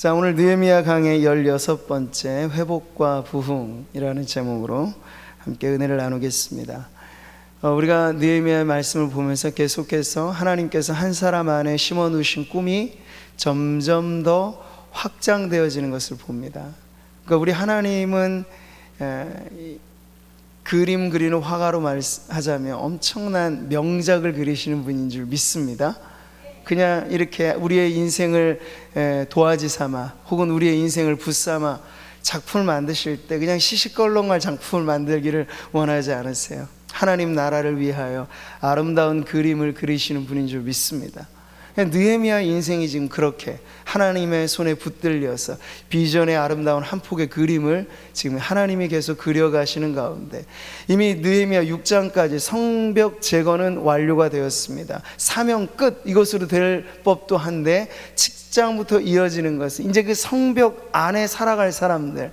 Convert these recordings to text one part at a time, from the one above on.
자, 오늘 느헤미야 강의 16번째 회복과 부흥이라는 제목으로 함께 은혜를 나누겠습니다. 우리가 느헤미야의 말씀을 보면서 계속해서 하나님께서 한 사람 안에 심어 놓으신 꿈이 점점 더 확장되어지는 것을 봅니다. 그러니까 우리 하나님은 그림 그리는 화가로 말하자면 엄청난 명작을 그리시는 분인 줄 믿습니다. 그냥 이렇게 우리의 인생을 도화지 삼아 혹은 우리의 인생을 붓삼아 작품을 만드실 때 그냥 시시껄렁할 작품을 만들기를 원하지 않으세요. 하나님 나라를 위하여 아름다운 그림을 그리시는 분인 줄 믿습니다. 느헤미야 인생이 지금 그렇게 하나님의 손에 붙들려서 비전의 아름다운 한 폭의 그림을 지금 하나님이 계속 그려가시는 가운데 이미 느헤미야 6장까지 성벽 재건은 완료가 되었습니다. 사명 끝, 이것으로 될 법도 한데 7장부터 이어지는 것은 이제 그 성벽 안에 살아갈 사람들,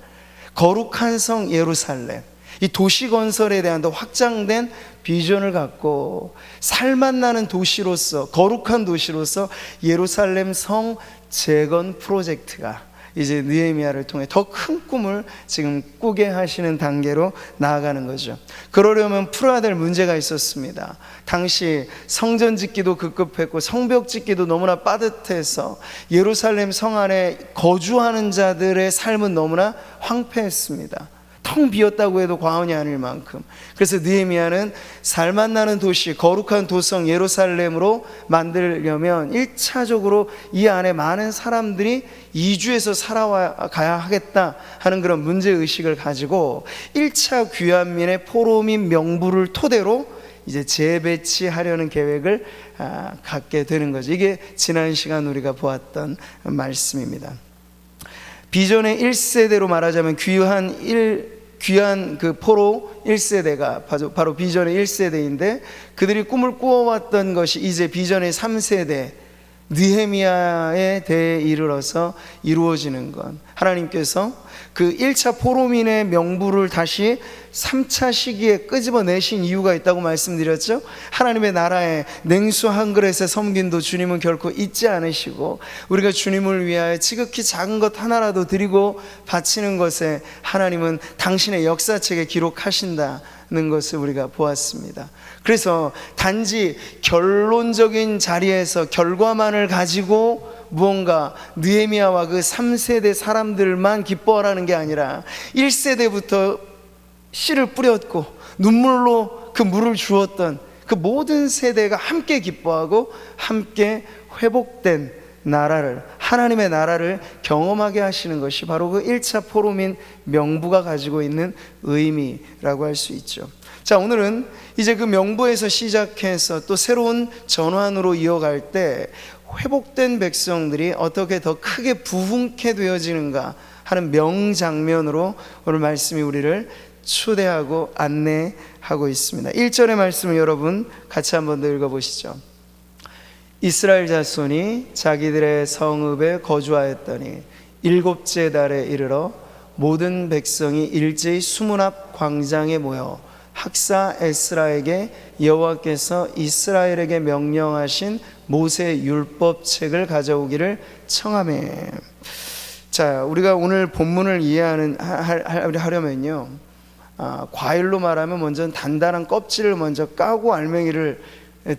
거룩한 성 예루살렘, 이 도시 건설에 대한 더 확장된 비전을 갖고 살맛나는 도시로서, 거룩한 도시로서 예루살렘 성 재건 프로젝트가 이제 느헤미야를 통해 더 큰 꿈을 지금 꾸게 하시는 단계로 나아가는 거죠. 그러려면 풀어야 될 문제가 있었습니다. 당시 성전 짓기도 급급했고 성벽 짓기도 너무나 빠듯해서 예루살렘 성 안에 거주하는 자들의 삶은 너무나 황폐했습니다. 텅 비었다고 해도 과언이 아닐 만큼. 그래서 느헤미야는 살맛나는 도시, 거룩한 도성 예루살렘으로 만들려면 1차적으로 이 안에 많은 사람들이 이주해서 살아가야 하겠다 하는 그런 문제의식을 가지고 1차 귀환민의 포로민 명부를 토대로 이제 재배치하려는 계획을 갖게 되는 거죠. 이게 지난 시간 우리가 보았던 말씀입니다. 비전의 1세대로 말하자면 귀한 그 포로 1세대가 바로 비전의 1세대인데 그들이 꿈을 꾸어왔던 것이 이제 비전의 3세대 느헤미야에 대해 이르러서 이루어지는 것. 하나님께서 그 1차 포로민의 명부를 다시 3차 시기에 끄집어내신 이유가 있다고 말씀드렸죠. 하나님의 나라에 냉수 한 그릇의 섬김도 주님은 결코 잊지 않으시고 우리가 주님을 위하여 지극히 작은 것 하나라도 드리고 바치는 것에 하나님은 당신의 역사책에 기록하신다는 것을 우리가 보았습니다. 그래서 단지 결론적인 자리에서 결과만을 가지고 무언가 느헤미야와 그 3세대 사람들만 기뻐하라는 게 아니라 1세대부터 씨를 뿌렸고 눈물로 그 물을 주었던 그 모든 세대가 함께 기뻐하고 함께 회복된 나라를, 하나님의 나라를 경험하게 하시는 것이 바로 그 1차 포로민 명부가 가지고 있는 의미라고 할 수 있죠. 자, 오늘은 이제 그 명부에서 시작해서 또 새로운 전환으로 이어갈 때 회복된 백성들이 어떻게 더 크게 부흥케 되어지는가 하는 명장면으로 오늘 말씀이 우리를 초대하고 안내하고 있습니다. 1절의 말씀을 여러분 같이 한번 더 읽어보시죠. 이스라엘 자손이 자기들의 성읍에 거주하였더니 7째 달에 이르러 모든 백성이 일제히 수문 앞 광장에 모여 학사 에스라에게 여호와께서 이스라엘에게 명령하신 모세 율법책을 가져오기를 청하매. 자, 우리가 오늘 본문을 이해하려면요, 과일로 말하면 먼저 단단한 껍질을 먼저 까고 알맹이를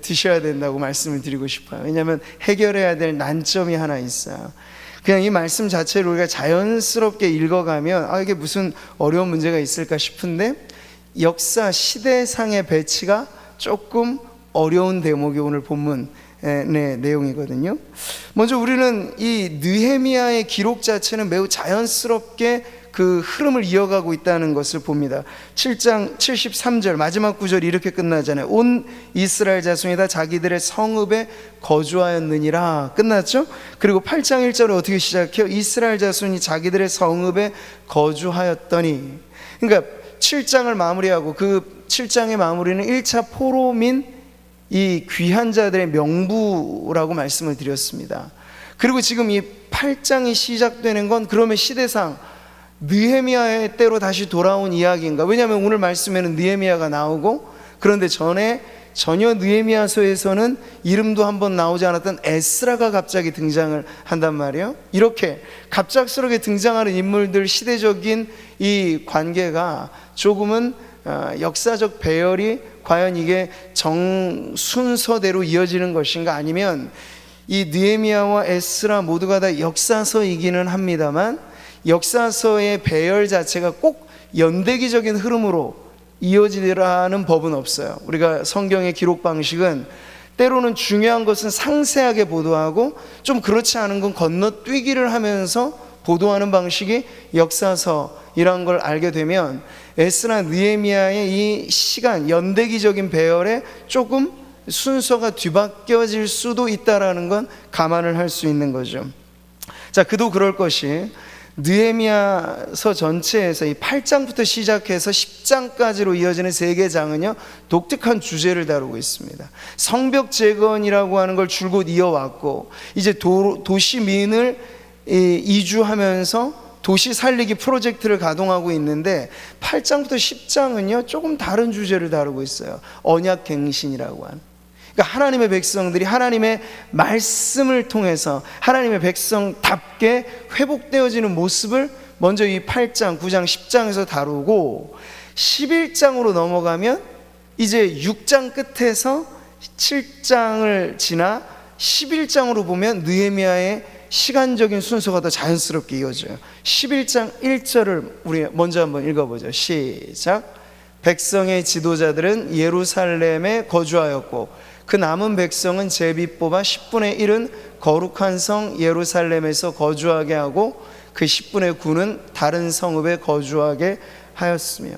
드셔야 된다고 말씀을 드리고 싶어요. 왜냐하면 해결해야 될 난점이 하나 있어요. 그냥 이 말씀 자체를 우리가 자연스럽게 읽어가면 이게 무슨 어려운 문제가 있을까 싶은데 역사 시대상의 배치가 조금 어려운 대목이 오늘 본문 내용이거든요. 먼저 우리는 이 느헤미야의 기록 자체는 매우 자연스럽게 그 흐름을 이어가고 있다는 것을 봅니다. 7장 73절 마지막 구절이 이렇게 끝나잖아요. 온 이스라엘 자손이 다 자기들의 성읍에 거주하였느니라 끝났죠? 그리고 8장 1절은 어떻게 시작해요? 이스라엘 자손이 자기들의 성읍에 거주하였더니. 그러니까 7장을 마무리하고 그 7장의 마무리는 1차 포로민 이 귀한 자들의 명부라고 말씀을 드렸습니다. 그리고 지금 이 8장이 시작되는 건 그러면 시대상 느헤미야의 때로 다시 돌아온 이야기인가? 왜냐하면 오늘 말씀에는 느헤미야가 나오고 그런데 전에 전혀 느헤미야서에서는 이름도 한번 나오지 않았던 에스라가 갑자기 등장을 한단 말이에요. 이렇게 갑작스럽게 등장하는 인물들, 시대적인 이 관계가 조금은 역사적 배열이 과연 이게 정순서대로 이어지는 것인가, 아니면 이 느헤미야와 에스라 모두가 다 역사서이기는 합니다만 역사서의 배열 자체가 꼭 연대기적인 흐름으로 이어지라는 법은 없어요. 우리가 성경의 기록 방식은 때로는 중요한 것은 상세하게 보도하고 좀 그렇지 않은 건 건너뛰기를 하면서 보도하는 방식이 역사서이란 걸 알게 되면 에스라 느헤미야의 이 시간 연대기적인 배열에 조금 순서가 뒤바뀌어질 수도 있다라는 건 감안을 할 수 있는 거죠. 자, 그도 그럴 것이 느헤미야서 전체에서 이 8장부터 시작해서 10장까지로 이어지는 3개 장은요 독특한 주제를 다루고 있습니다. 성벽 재건이라고 하는 걸 줄곧 이어왔고, 이제 도시민을 이주하면서 도시 살리기 프로젝트를 가동하고 있는데 8장부터 10장은요 조금 다른 주제를 다루고 있어요. 언약갱신이라고 하는, 그러니까 하나님의 백성들이 하나님의 말씀을 통해서 하나님의 백성답게 회복되어지는 모습을 먼저 이 8장, 9장, 10장에서 다루고, 11장으로 넘어가면 이제 6장 끝에서 7장을 지나 11장으로 보면 느헤미야의 시간적인 순서가 더 자연스럽게 이어져요. 11장 1절을 우리 먼저 한번 읽어보죠. 시작. 백성의 지도자들은 예루살렘에 거주하였고 그 남은 백성은 제비 뽑아 10분의 1은 거룩한 성 예루살렘에서 거주하게 하고 그 10분의 9는 다른 성읍에 거주하게 하였으며.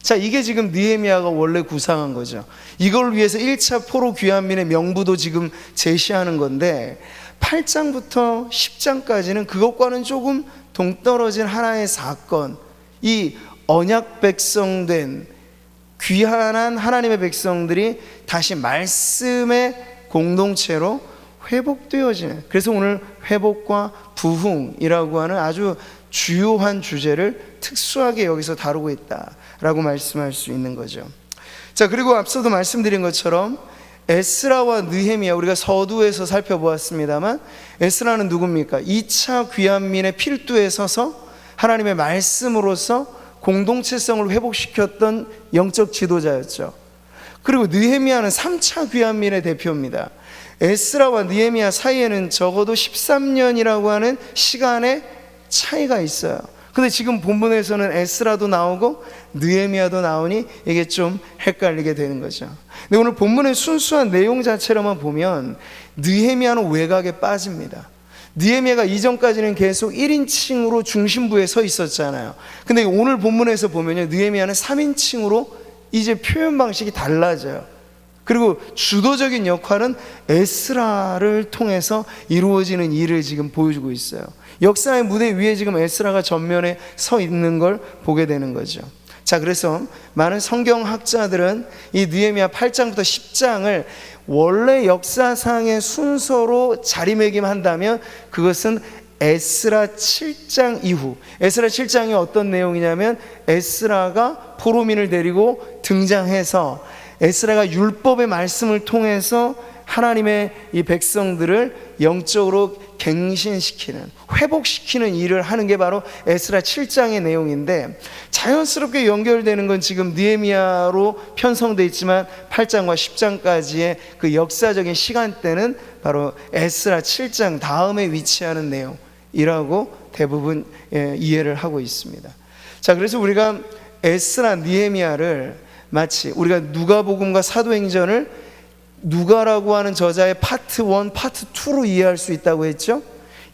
자, 이게 지금 느헤미야가 원래 구상한 거죠. 이걸 위해서 1차 포로 귀환민의 명부도 지금 제시하는 건데 8장부터 10장까지는 그것과는 조금 동떨어진 하나의 사건, 이 언약 백성된 귀한한 하나님의 백성들이 다시 말씀의 공동체로 회복되어지는, 그래서 오늘 회복과 부흥이라고 하는 아주 주요한 주제를 특수하게 여기서 다루고 있다라고 말씀할 수 있는 거죠. 자, 그리고 앞서도 말씀드린 것처럼 에스라와 느헤미야, 우리가 서두에서 살펴보았습니다만 에스라는 누굽니까? 2차 귀환민의 필두에 서서 하나님의 말씀으로서 공동체성을 회복시켰던 영적 지도자였죠. 그리고 느헤미야는 3차 귀환민의 대표입니다. 에스라와 느헤미야 사이에는 적어도 13년이라고 하는 시간의 차이가 있어요. 근데 지금 본문에서는 에스라도 나오고 느헤미야도 나오니 이게 좀 헷갈리게 되는 거죠. 근데 오늘 본문의 순수한 내용 자체로만 보면 느헤미야는 외곽에 빠집니다. 느헤미야가 이전까지는 계속 1인칭으로 중심부에 서 있었잖아요. 근데 오늘 본문에서 보면요, 느헤미야는 3인칭으로 이제 표현 방식이 달라져요. 그리고 주도적인 역할은 에스라를 통해서 이루어지는 일을 지금 보여주고 있어요. 역사의 무대 위에 지금 에스라가 전면에 서 있는 걸 보게 되는 거죠. 자, 그래서 많은 성경학자들은 이 느헤미야 8장부터 10장을 원래 역사상의 순서로 자리매김한다면 그것은 에스라 7장 이후, 에스라 7장이 어떤 내용이냐면 에스라가 포로민을 데리고 등장해서 에스라가 율법의 말씀을 통해서 하나님의 이 백성들을 영적으로 갱신시키는, 회복시키는 일을 하는 게 바로 에스라 7장의 내용인데, 자연스럽게 연결되는 건 지금 느헤미야로 편성되어 있지만 8장과 10장까지의 그 역사적인 시간대는 바로 에스라 7장 다음에 위치하는 내용이라고 대부분 이해를 하고 있습니다. 자, 그래서 우리가 에스라 느헤미야를 마치 우리가 누가복음과 사도행전을 누가라고 하는 저자의 파트 1, 파트 2로 이해할 수 있다고 했죠.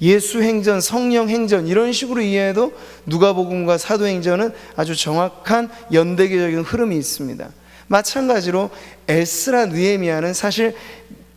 예수행전, 성령행전 이런 식으로 이해해도 누가복음과 사도행전은 아주 정확한 연대기적인 흐름이 있습니다. 마찬가지로 에스라 느헤미야는 사실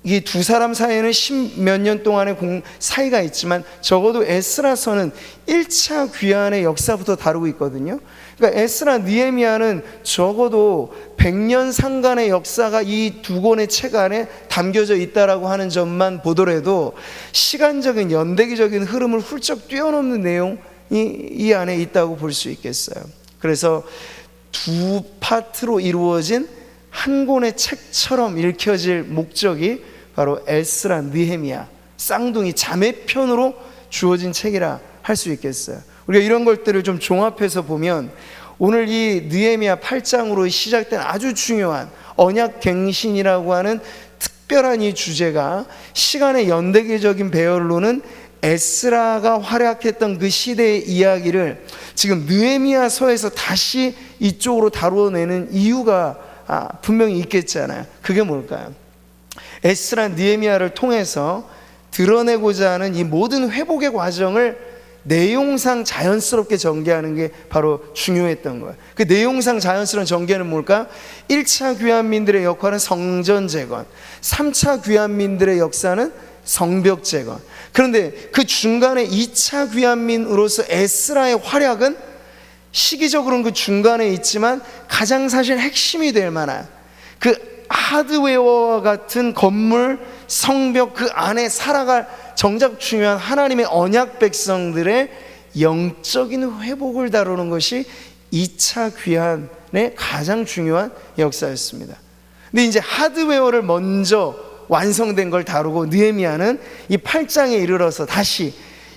이 두 사람 사이에는 10몇 년 동안의 사이가 있지만 적어도 에스라서는 1차 귀환의 역사부터 다루고 있거든요. 그러니까 에스라 느헤미야는 적어도 100년 상간의 역사가 이 두 권의 책 안에 담겨져 있다라고 하는 점만 보더라도 시간적인 연대기적인 흐름을 훌쩍 뛰어넘는 내용이 이 안에 있다고 볼 수 있겠어요. 그래서 두 파트로 이루어진 한 권의 책처럼 읽혀질 목적이 바로 에스라, 느헤미야 쌍둥이 자매편으로 주어진 책이라 할 수 있겠어요. 우리가 이런 것들을 좀 종합해서 보면 오늘 이 느헤미야 8장으로 시작된 아주 중요한 언약갱신이라고 하는 특별한 이 주제가 시간의 연대계적인 배열로는 에스라가 활약했던 그 시대의 이야기를 지금 느헤미야서에서 다시 이쪽으로 다루어내는 이유가 분명히 있겠잖아요. 그게 뭘까요? 에스라, 느헤미야를 통해서 드러내고자 하는 이 모든 회복의 과정을 내용상 자연스럽게 전개하는 게 바로 중요했던 거예요. 그 내용상 자연스러운 전개는 뭘까? 1차 귀환민들의 역할은 성전 재건, 3차 귀환민들의 역사는 성벽 재건. 그런데 그 중간에 2차 귀환민으로서 에스라의 활약은 시기적으로는 그 중간에 있지만 가장 사실 핵심이 될 만한 그 하드웨어와 같은 건물, 성벽 그 안에 살아갈 정작 중요한 하나님의 언약 백성들의 영적인 회복을 다루는 것이 2차 귀환의 가장 중요한 역사였습니다. 근데 이제 하드웨어를 먼저 완성된 걸 다루고 느헤미야는 이 8장에 이르러서 다시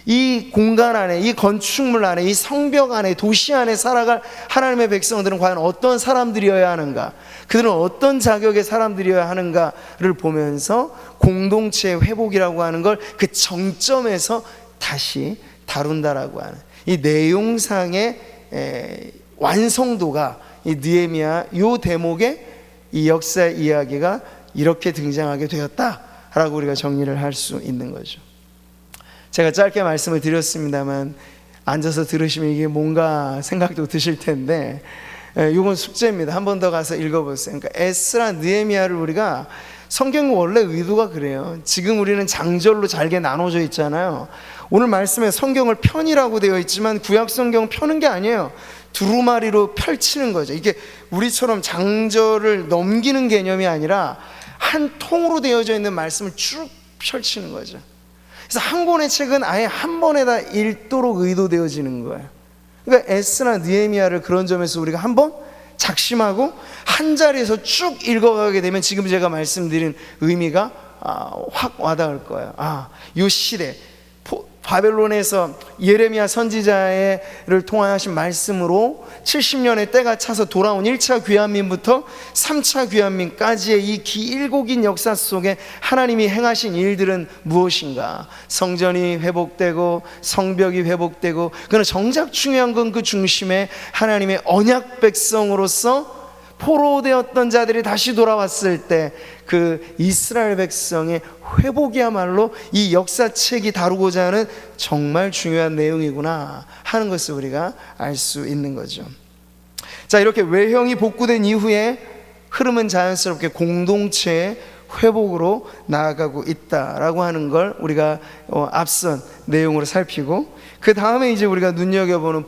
이 공간 안에, 이 건축물 안에, 이 성벽 안에, 도시 안에 살아갈 하나님의 백성들은 과연 어떤 사람들이어야 하는가, 그들은 어떤 자격의 사람들이어야 하는가를 보면서 공동체의 회복이라고 하는 걸 그 정점에서 다시 다룬다라고 하는 이 내용상의 완성도가 이 느헤미야 요 대목의 이 역사 이야기가 이렇게 등장하게 되었다라고 우리가 정리를 할 수 있는 거죠. 제가 짧게 말씀을 드렸습니다만 앉아서 들으시면 이게 뭔가 생각도 드실 텐데 이건 숙제입니다. 한 번 더 가서 읽어보세요. 그러니까 에스라, 느헤미야를 우리가 성경 원래 의도가 그래요. 지금 우리는 장절로 잘게 나눠져 있잖아요. 오늘 말씀에 성경을 편이라고 되어 있지만 구약 성경은 펴는 게 아니에요. 두루마리로 펼치는 거죠. 이게 우리처럼 장절을 넘기는 개념이 아니라 한 통으로 되어져 있는 말씀을 쭉 펼치는 거죠. 그래서 한 권의 책은 아예 한 번에 다 읽도록 의도되어지는 거예요. 그러니까 에스라, 느헤미야를 그런 점에서 우리가 한번 작심하고 한 자리에서 쭉 읽어가게 되면 지금 제가 말씀드린 의미가 확 와닿을 거예요. 이 시대 바벨론에서 예레미야 선지자를 통하신 말씀으로 70년의 때가 차서 돌아온 1차 귀환민부터 3차 귀환민까지의 이 길고 긴 역사 속에 하나님이 행하신 일들은 무엇인가? 성전이 회복되고 성벽이 회복되고, 그러나 정작 중요한 건 그 중심에 하나님의 언약 백성으로서 포로되었던 자들이 다시 돌아왔을 때 그 이스라엘 백성의 회복이야말로 이 역사책이 다루고자 하는 정말 중요한 내용이구나 하는 것을 우리가 알 수 있는 거죠. 자, 이렇게 외형이 복구된 이후에 흐름은 자연스럽게 공동체의 회복으로 나아가고 있다라고 하는 걸 우리가 앞선 내용으로 살피고, 그 다음에 이제 우리가 눈여겨보는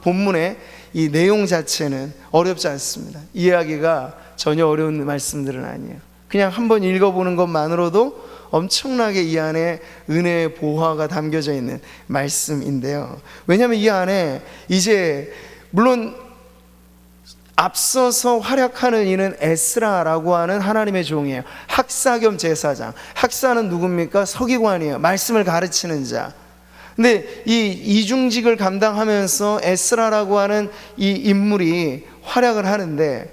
본문의 이 내용 자체는 어렵지 않습니다. 이해하기가 전혀 어려운 말씀들은 아니에요. 그냥 한번 읽어보는 것만으로도 엄청나게 이 안에 은혜의 보화가 담겨져 있는 말씀인데요. 왜냐하면 이 안에 이제 물론 앞서서 활약하는 이는 에스라라고 하는 하나님의 종이에요. 학사 겸 제사장. 학사는 누굽니까? 서기관이에요. 말씀을 가르치는 자. 근데 이 이중직을 감당하면서 에스라라고 하는 이 인물이 활약을 하는데,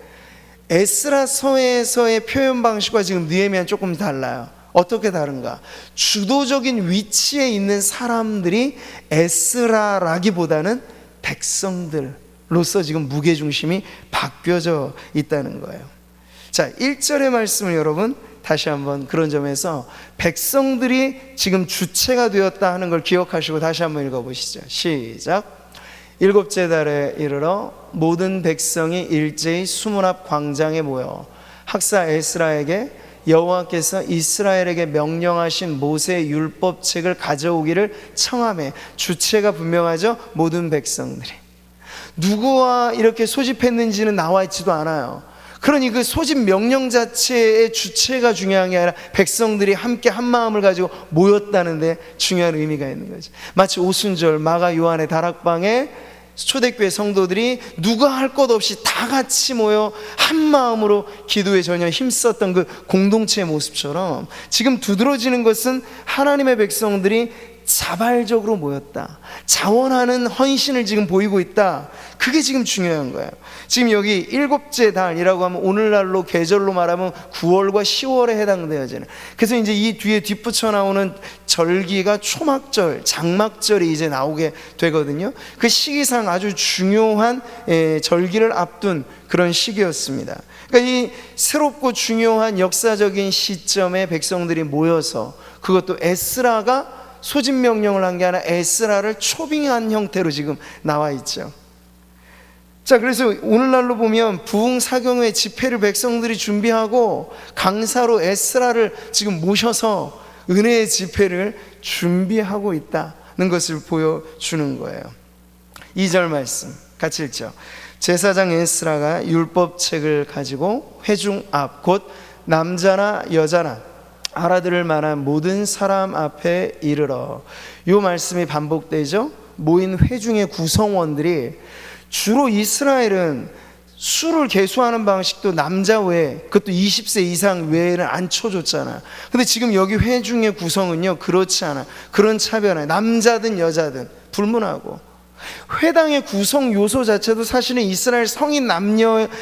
에스라서에서의 표현 방식과 지금 느헤미야는 조금 달라요. 어떻게 다른가? 주도적인 위치에 있는 사람들이 에스라라기보다는 백성들로서 지금 무게중심이 바뀌어져 있다는 거예요. 자, 1절의 말씀을 여러분 다시 한번 그런 점에서 백성들이 지금 주체가 되었다 하는 걸 기억하시고 다시 한번 읽어보시죠. 시작. 7째 달에 이르러 모든 백성이 일제히 수문 앞 광장에 모여 학사 에스라에게 여호와께서 이스라엘에게 명령하신 모세의 율법책을 가져오기를 청하매, 주체가 분명하죠. 모든 백성들이 누구와 이렇게 소집했는지는 나와 있지도 않아요. 그러니 그 소집 명령 자체의 주체가 중요한 게 아니라 백성들이 함께 한 마음을 가지고 모였다는 데 중요한 의미가 있는 거죠. 마치 오순절 마가 요한의 다락방에 초대교회 성도들이 누가 할 것 없이 다 같이 모여 한 마음으로 기도에 전혀 힘썼던 그 공동체의 모습처럼 지금 두드러지는 것은 하나님의 백성들이 자발적으로 모였다, 자원하는 헌신을 지금 보이고 있다. 그게 지금 중요한 거예요. 지금 여기 일곱째 달이라고 하면 오늘날로 계절로 말하면 9월과 10월에 해당되어지는, 그래서 이제 이 뒤에 뒷붙여 나오는 절기가 초막절, 장막절이 이제 나오게 되거든요. 그 시기상 아주 중요한 절기를 앞둔 그런 시기였습니다. 그러니까 이 새롭고 중요한 역사적인 시점에 백성들이 모여서, 그것도 에스라가 소집 명령을 한 게 아니라 에스라를 초빙한 형태로 지금 나와 있죠. 자, 그래서 오늘날로 보면 부흥사경회 집회를 백성들이 준비하고 강사로 에스라를 지금 모셔서 은혜의 집회를 준비하고 있다는 것을 보여주는 거예요. 2절 말씀 같이 읽죠. 제사장 에스라가 율법책을 가지고 회중 앞, 곧 남자나 여자나 알아들을 만한 모든 사람 앞에 이르러. 이 말씀이 반복되죠. 모인 회중의 구성원들이, 주로 이스라엘은 수를 계수하는 방식도 남자 외에, 그것도 20세 이상 외에는 안 쳐줬잖아요. 근데 지금 여기 회중의 구성은요, 그렇지 않아. 그런 차별은 남자든 여자든 불문하고, 회당의 구성 요소 자체도 사실은 이스라엘 성인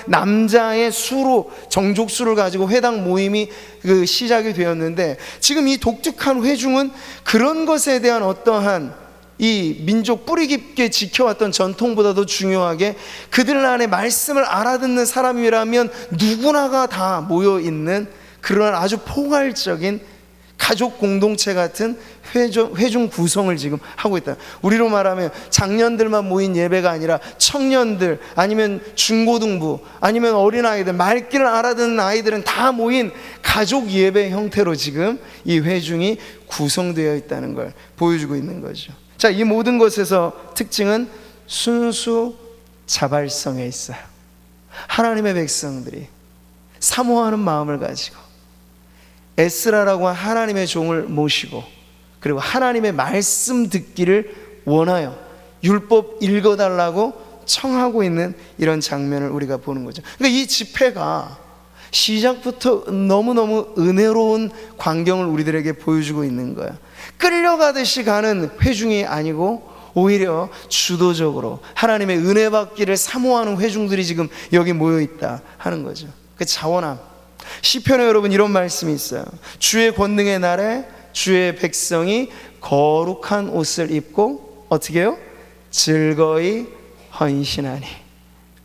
남자의 수로, 정족수를 가지고 회당 모임이 시작이 되었는데, 지금 이 독특한 회중은 그런 것에 대한 어떠한 이 민족 뿌리 깊게 지켜왔던 전통보다도 중요하게 그들 안에 말씀을 알아듣는 사람이라면 누구나가 다 모여있는 그런 아주 포괄적인 가족 공동체 같은 회중 구성을 지금 하고 있다. 우리로 말하면 장년들만 모인 예배가 아니라 청년들, 아니면 중고등부, 아니면 어린아이들, 말귀를 알아듣는 아이들은 다 모인 가족 예배 형태로 지금 이 회중이 구성되어 있다는 걸 보여주고 있는 거죠. 자, 이 모든 것에서 특징은 순수 자발성에 있어요. 하나님의 백성들이 사모하는 마음을 가지고 에스라라고 하나님의 종을 모시고, 그리고 하나님의 말씀 듣기를 원하여 율법 읽어달라고 청하고 있는 이런 장면을 우리가 보는 거죠. 그러니까 이 집회가 시작부터 너무너무 은혜로운 광경을 우리들에게 보여주고 있는 거예요. 끌려가듯이 가는 회중이 아니고 오히려 주도적으로 하나님의 은혜 받기를 사모하는 회중들이 지금 여기 모여있다 하는 거죠. 그 자원함. 시편에 여러분 이런 말씀이 있어요. 주의 권능의 날에 주의 백성이 거룩한 옷을 입고 어떻게 해요? 즐거이 헌신하니.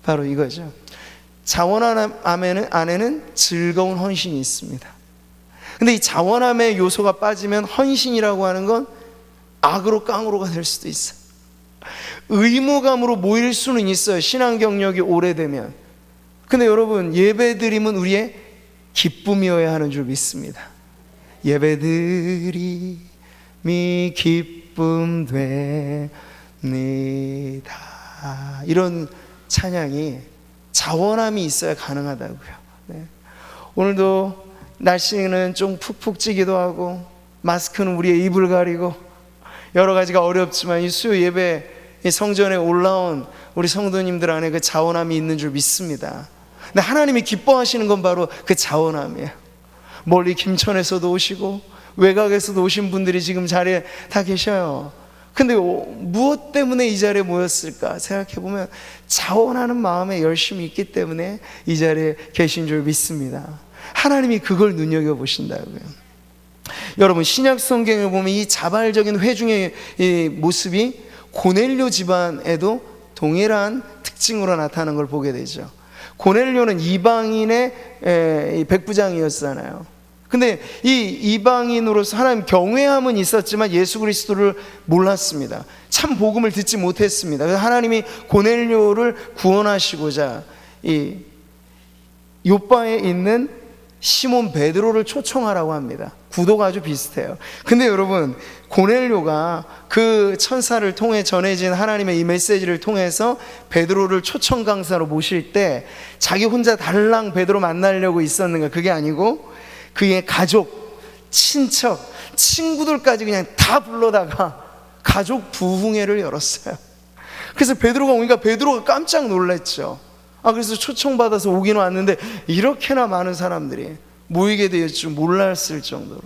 바로 이거죠. 자원함 안에는 즐거운 헌신이 있습니다. 근데 이 자원함의 요소가 빠지면 헌신이라고 하는 건 악으로 깡으로가 될 수도 있어요. 의무감으로 모일 수는 있어요, 신앙 경력이 오래되면. 근데 여러분, 예배드림은 우리의 기쁨이어야 하는 줄 믿습니다. 예배드림이 기쁨 됩니다. 이런 찬양이 자원함이 있어야 가능하다고요. 네. 오늘도 날씨는 좀 푹푹 찌기도 하고, 마스크는 우리의 입을 가리고 여러 가지가 어렵지만, 이 수요 예배 이 성전에 올라온 우리 성도님들 안에 그 자원함이 있는 줄 믿습니다. 근데 하나님이 기뻐하시는 건 바로 그 자원함이에요. 멀리 김천에서도 오시고 외곽에서도 오신 분들이 지금 자리에 다 계셔요. 근데 무엇 때문에 이 자리에 모였을까 생각해보면 자원하는 마음에 열심이 있기 때문에 이 자리에 계신 줄 믿습니다. 하나님이 그걸 눈여겨보신다고요. 여러분, 신약 성경에 보면 이 자발적인 회중의 이 모습이 고넬료 집안에도 동일한 특징으로 나타나는 걸 보게 되죠. 고넬료는 이방인의 백부장이었잖아요. 근데 이 이방인으로서 하나님 경외함은 있었지만 예수 그리스도를 몰랐습니다. 참 복음을 듣지 못했습니다. 그래서 하나님이 고넬료를 구원하시고자 이 요바에 있는 시몬 베드로를 초청하라고 합니다. 구도가 아주 비슷해요. 근데 여러분, 고넬료가 그 천사를 통해 전해진 하나님의 이 메시지를 통해서 베드로를 초청 강사로 모실 때 자기 혼자 달랑 베드로 만나려고 있었는가? 그게 아니고 그의 가족, 친척, 친구들까지 그냥 다 불러다가 가족 부흥회를 열었어요. 그래서 베드로가 오니까 베드로가 깜짝 놀랐죠. 그래서 초청받아서 오긴 왔는데 이렇게나 많은 사람들이 모이게 되었을 줄 몰랐을 정도로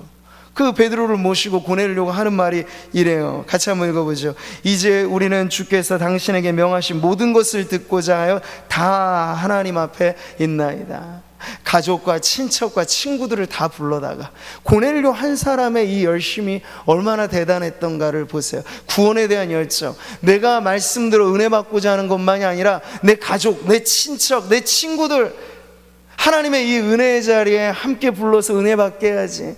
그 베드로를 모시고 보내려고 하는 말이 이래요. 같이 한번 읽어보죠. 이제 우리는 주께서 당신에게 명하신 모든 것을 듣고자 하여 다 하나님 앞에 있나이다. 가족과 친척과 친구들을 다 불러다가 고넬료 한 사람의 이 열심이 얼마나 대단했던가를 보세요. 구원에 대한 열정, 내가 말씀대로 은혜 받고자 하는 것만이 아니라 내 가족, 내 친척, 내 친구들 하나님의 이 은혜의 자리에 함께 불러서 은혜 받게 해야지.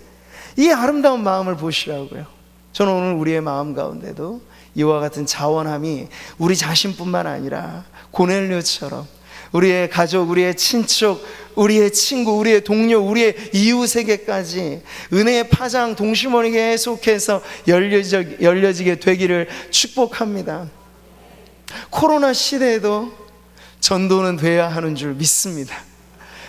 이 아름다운 마음을 보시라고요. 저는 오늘 우리의 마음 가운데도 이와 같은 자원함이 우리 자신뿐만 아니라 고넬료처럼 우리의 가족, 우리의 친척, 우리의 친구, 우리의 동료, 우리의 이웃에게까지 은혜의 파장 동시머리 계속해서 열려지게 되기를 축복합니다. 코로나 시대에도 전도는 돼야 하는 줄 믿습니다.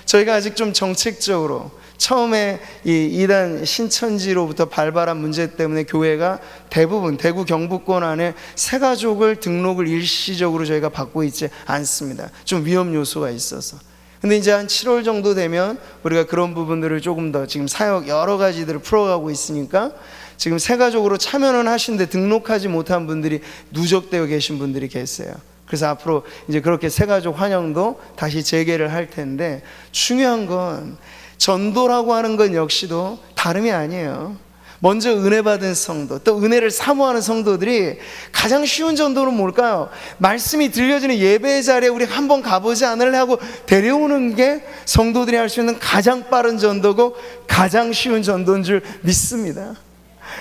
저희가 아직 좀 정책적으로 처음에 이 이단 신천지로부터 발발한 문제 때문에 교회가 대부분 대구 경북권 안에 새가족을 등록을 일시적으로 저희가 받고 있지 않습니다. 좀 위험 요소가 있어서. 근데 이제 한 7월 정도 되면 우리가 그런 부분들을 조금 더 지금 사역 여러 가지들을 풀어가고 있으니까 지금 새가족으로 참여는 하시는데 등록하지 못한 분들이 누적되어 계신 분들이 계세요. 그래서 앞으로 이제 그렇게 새가족 환영도 다시 재개를 할 텐데, 중요한 건 전도라고 하는 건 역시도 다름이 아니에요. 먼저 은혜 받은 성도, 또 은혜를 사모하는 성도들이 가장 쉬운 전도는 뭘까요? 말씀이 들려지는 예배의 자리에 우리 한번 가보지 않을래 하고 데려오는 게 성도들이 할 수 있는 가장 빠른 전도고 가장 쉬운 전도인 줄 믿습니다.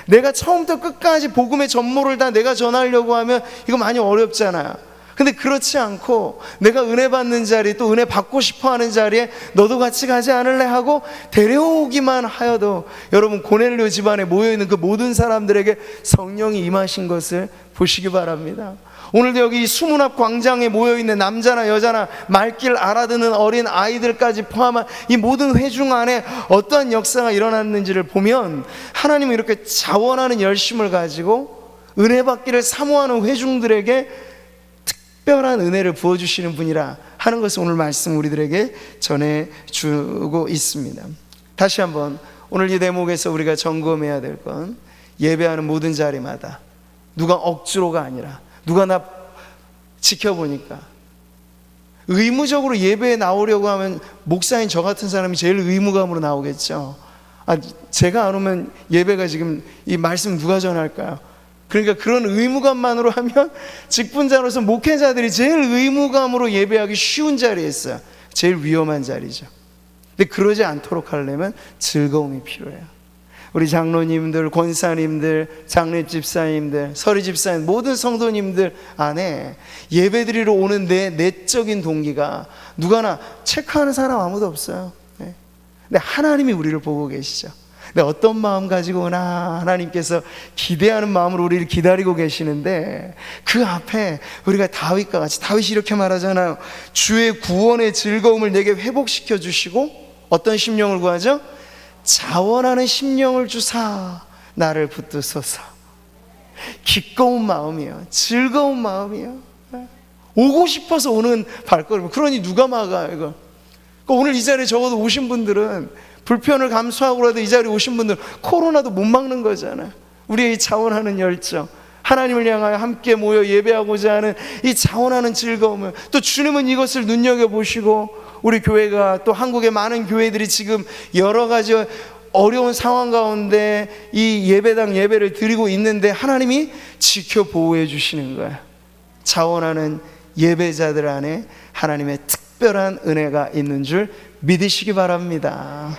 내가 처음부터 끝까지 복음의 전모를 다 내가 전하려고 하면 이거 많이 어렵잖아요. 근데 그렇지 않고 내가 은혜 받는 자리, 또 은혜 받고 싶어하는 자리에 너도 같이 가지 않을래 하고 데려오기만 하여도 여러분 고넬료 집안에 모여있는 그 모든 사람들에게 성령이 임하신 것을 보시기 바랍니다. 오늘도 여기 수문 앞 광장에 모여있는 남자나 여자나 말길 알아듣는 어린 아이들까지 포함한 이 모든 회중 안에 어떠한 역사가 일어났는지를 보면 하나님은 이렇게 자원하는 열심을 가지고 은혜 받기를 사모하는 회중들에게 특별한 은혜를 부어주시는 분이라 하는 것을 오늘 말씀 우리들에게 전해주고 있습니다. 다시 한번 오늘 이 대목에서 우리가 점검해야 될 건, 예배하는 모든 자리마다 누가 억지로가 아니라 누가 나 지켜보니까 의무적으로 예배에 나오려고 하면 목사인 저 같은 사람이 제일 의무감으로 나오겠죠. 제가 안 오면 예배가 지금 이 말씀 누가 전할까요? 그러니까 그런 의무감만으로 하면 직분자로서 목회자들이 제일 의무감으로 예배하기 쉬운 자리에 있어요. 제일 위험한 자리죠. 근데 그러지 않도록 하려면 즐거움이 필요해요. 우리 장로님들, 권사님들, 장례 집사님들, 서리 집사님, 모든 성도님들 안에 예배드리러 오는 내 내적인 동기가 누가나 체크하는 사람 아무도 없어요. 근데 하나님이 우리를 보고 계시죠. 근데 어떤 마음 가지고 오나, 하나님께서 기대하는 마음으로 우리를 기다리고 계시는데, 그 앞에 우리가 다윗과 같이, 다윗이 이렇게 말하잖아요. 주의 구원의 즐거움을 내게 회복시켜 주시고 어떤 심령을 구하죠? 자원하는 심령을 주사 나를 붙드소서. 기꺼운 마음이에요. 즐거운 마음이에요. 오고 싶어서 오는 발걸음. 그러니 누가 막아요 이거? 그러니까 오늘 이 자리에 적어도 오신 분들은, 불편을 감수하고라도 이 자리에 오신 분들은 코로나도 못 막는 거잖아요. 우리의 이 자원하는 열정, 하나님을 향하여 함께 모여 예배하고자 하는 이 자원하는 즐거움을, 또 주님은 이것을 눈여겨보시고 우리 교회가, 또 한국의 많은 교회들이 지금 여러 가지 어려운 상황 가운데 이 예배당 예배를 드리고 있는데 하나님이 지켜 보호해 주시는 거예요. 자원하는 예배자들 안에 하나님의 특별한 은혜가 있는 줄 믿으시기 바랍니다.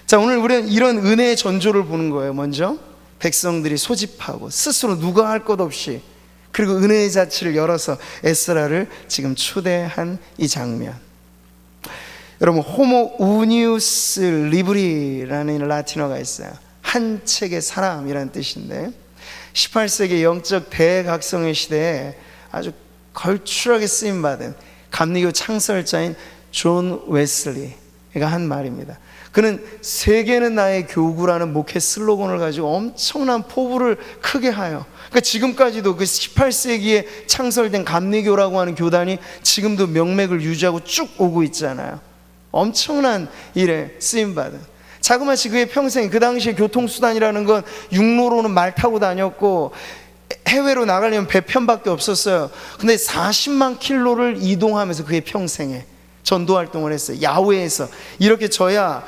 자, 오늘 우리는 이런 은혜의 전조를 보는 거예요. 먼저 백성들이 소집하고 스스로 누가 할 것 없이, 그리고 은혜의 자취를 열어서 에스라를 지금 초대한 이 장면. 여러분, 호모 우니우스 리브리라는 라틴어가 있어요. 한 책의 사람이라는 뜻인데, 18세기 영적 대각성의 시대에 아주 걸출하게 쓰임받은 감리교 창설자인 존 웨슬리, 한 말입니다. 그는 세계는 나의 교구라는 목회 슬로건을 가지고 엄청난 포부를 크게 하여, 그러니까 지금까지도 그 18세기에 창설된 감리교라고 하는 교단이 지금도 명맥을 유지하고 쭉 오고 있잖아요. 엄청난 일에 쓰임받은, 자그마치 그의 평생, 그 당시에 교통수단이라는 건 육로로는 말 타고 다녔고 해외로 나가려면 배편밖에 없었어요. 근데 40만 킬로를 이동하면서 그의 평생에 전도 활동을 했어요. 야외에서 이렇게 져야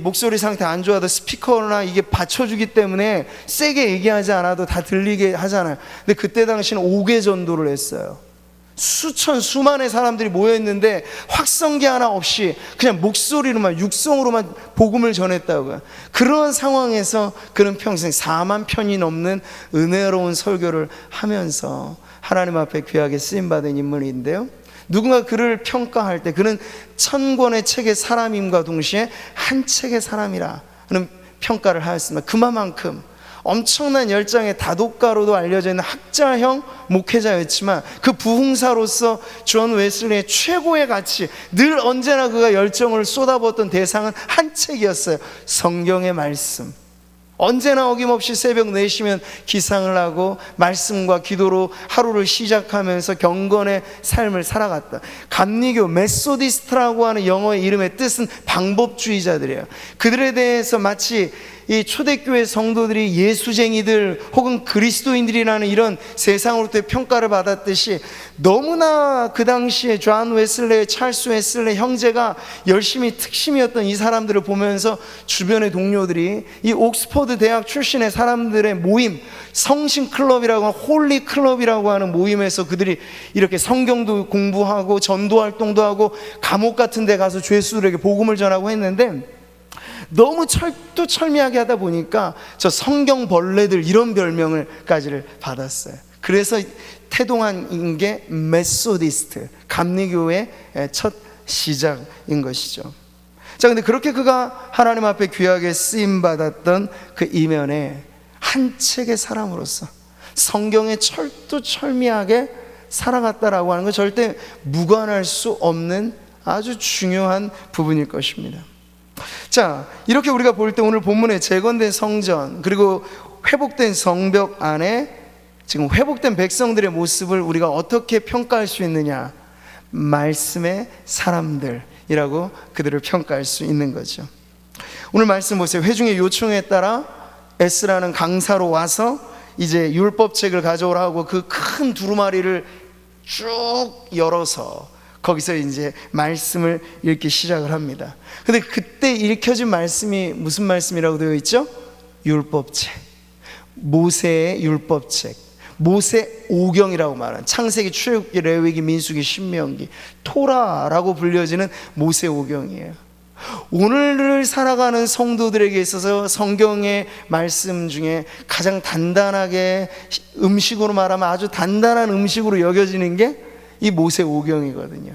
목소리 상태 안 좋아도 스피커나 이게 받쳐주기 때문에 세게 얘기하지 않아도 다 들리게 하잖아요. 근데 그때 당시는 5개 전도를 했어요. 수만의 사람들이 모여있는데 확성기 하나 없이 그냥 목소리로만, 육성으로만 복음을 전했다고요. 그런 상황에서 그는 평생 4만 편이 넘는 은혜로운 설교를 하면서 하나님 앞에 귀하게 쓰임받은 인물인데요, 누군가 그를 평가할 때 그는 1000권의 책의 사람임과 동시에 한 책의 사람이라는 평가를 하였습니다. 그만큼 엄청난 열정의 다독가로도 알려져 있는 학자형 목회자였지만 그 부흥사로서 존 웨슬리의 최고의 가치, 늘 언제나 그가 열정을 쏟아부었던 대상은 한 책이었어요. 성경의 말씀. 언제나 어김없이 새벽 4시면 기상을 하고 말씀과 기도로 하루를 시작하면서 경건의 삶을 살아갔다. 감리교 메소디스트라고 하는 영어의 이름의 뜻은 방법주의자들이에요. 그들에 대해서 마치 이 초대교회 성도들이 예수쟁이들 혹은 그리스도인들이라는 이런 세상으로부터 평가를 받았듯이, 너무나 그 당시에 존 웨슬레, 찰스 웨슬레 형제가 열심히 특심이었던 이 사람들을 보면서 주변의 동료들이 이 옥스퍼드 대학 출신의 사람들의 모임, 성신 클럽이라고 하는 홀리 클럽이라고 하는 모임에서 그들이 이렇게 성경도 공부하고 전도 활동도 하고 감옥 같은 데 가서 죄수들에게 복음을 전하고 했는데, 너무 철두철미하게 하다 보니까 저 성경벌레들 이런 별명을까지를 받았어요. 그래서 태동한 게 메소디스트, 감리교의 첫 시작인 것이죠. 자, 근데 그렇게 그가 하나님 앞에 귀하게 쓰임받았던 그 이면에 한 책의 사람으로서 성경에 철두철미하게 살아갔다라고 하는 건 절대 무관할 수 없는 아주 중요한 부분일 것입니다. 자, 이렇게 우리가 볼 때 오늘 본문에 재건된 성전, 그리고 회복된 성벽 안에 지금 회복된 백성들의 모습을 우리가 어떻게 평가할 수 있느냐? 말씀의 사람들이라고 그들을 평가할 수 있는 거죠. 오늘 말씀 보세요. 회중의 요청에 따라 에스라는 강사로 와서 이제 율법책을 가져오라고 그 큰 두루마리를 쭉 열어서 거기서 이제 말씀을 읽기 시작을 합니다. 근데 그때 읽혀진 말씀이 무슨 말씀이라고 되어 있죠? 율법책, 모세의 율법책, 모세 오경이라고 말하는 창세기, 출애굽기, 레위기, 민수기, 신명기, 토라라고 불려지는 모세 오경이에요. 오늘을 살아가는 성도들에게 있어서 성경의 말씀 중에 가장 단단하게, 음식으로 말하면 아주 단단한 음식으로 여겨지는 게 이 모세 오경이거든요.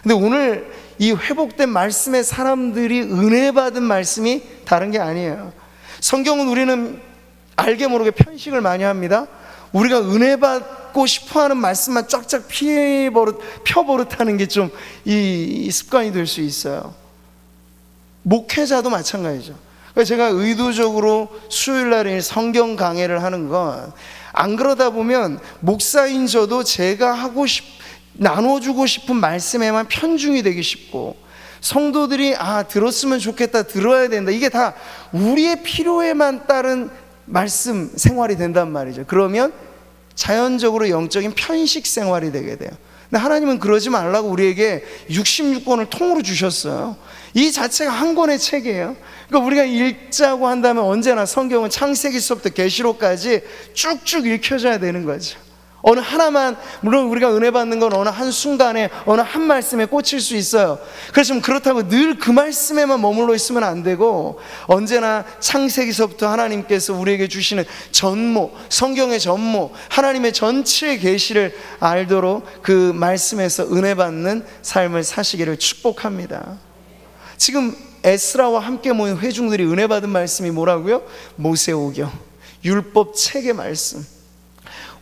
근데 오늘 이 회복된 말씀의 사람들이 은혜 받은 말씀이 다른 게 아니에요. 성경은 우리는 알게 모르게 편식을 많이 합니다. 우리가 은혜 받고 싶어하는 말씀만 쫙쫙 펴버릇하는 게 좀 이 습관이 될 수 있어요. 목회자도 마찬가지죠. 그러니까 제가 의도적으로 수요일 날에 성경 강해를 하는 건, 안 그러다 보면 목사인 저도 제가 나눠주고 싶은 말씀에만 편중이 되기 쉽고, 성도들이 들었으면 좋겠다, 들어야 된다, 이게 다 우리의 필요에만 따른 말씀 생활이 된단 말이죠. 그러면 자연적으로 영적인 편식 생활이 되게 돼요. 근데 하나님은 그러지 말라고 우리에게 66권을 통으로 주셨어요. 이 자체가 한 권의 책이에요. 그러니까 우리가 읽자고 한다면 언제나 성경은 창세기서부터 계시록까지 쭉쭉 읽혀져야 되는 거죠. 어느 하나만, 물론 우리가 은혜 받는 건 어느 한 순간에 어느 한 말씀에 꽂힐 수 있어요. 그렇지만 그렇다고 늘 그 말씀에만 머물러 있으면 안 되고, 언제나 창세기서부터 하나님께서 우리에게 주시는 전모, 성경의 전모, 하나님의 전체 계시를 알도록 그 말씀에서 은혜 받는 삶을 사시기를 축복합니다. 지금 에스라와 함께 모인 회중들이 은혜 받은 말씀이 뭐라고요? 모세오경, 율법 책의 말씀.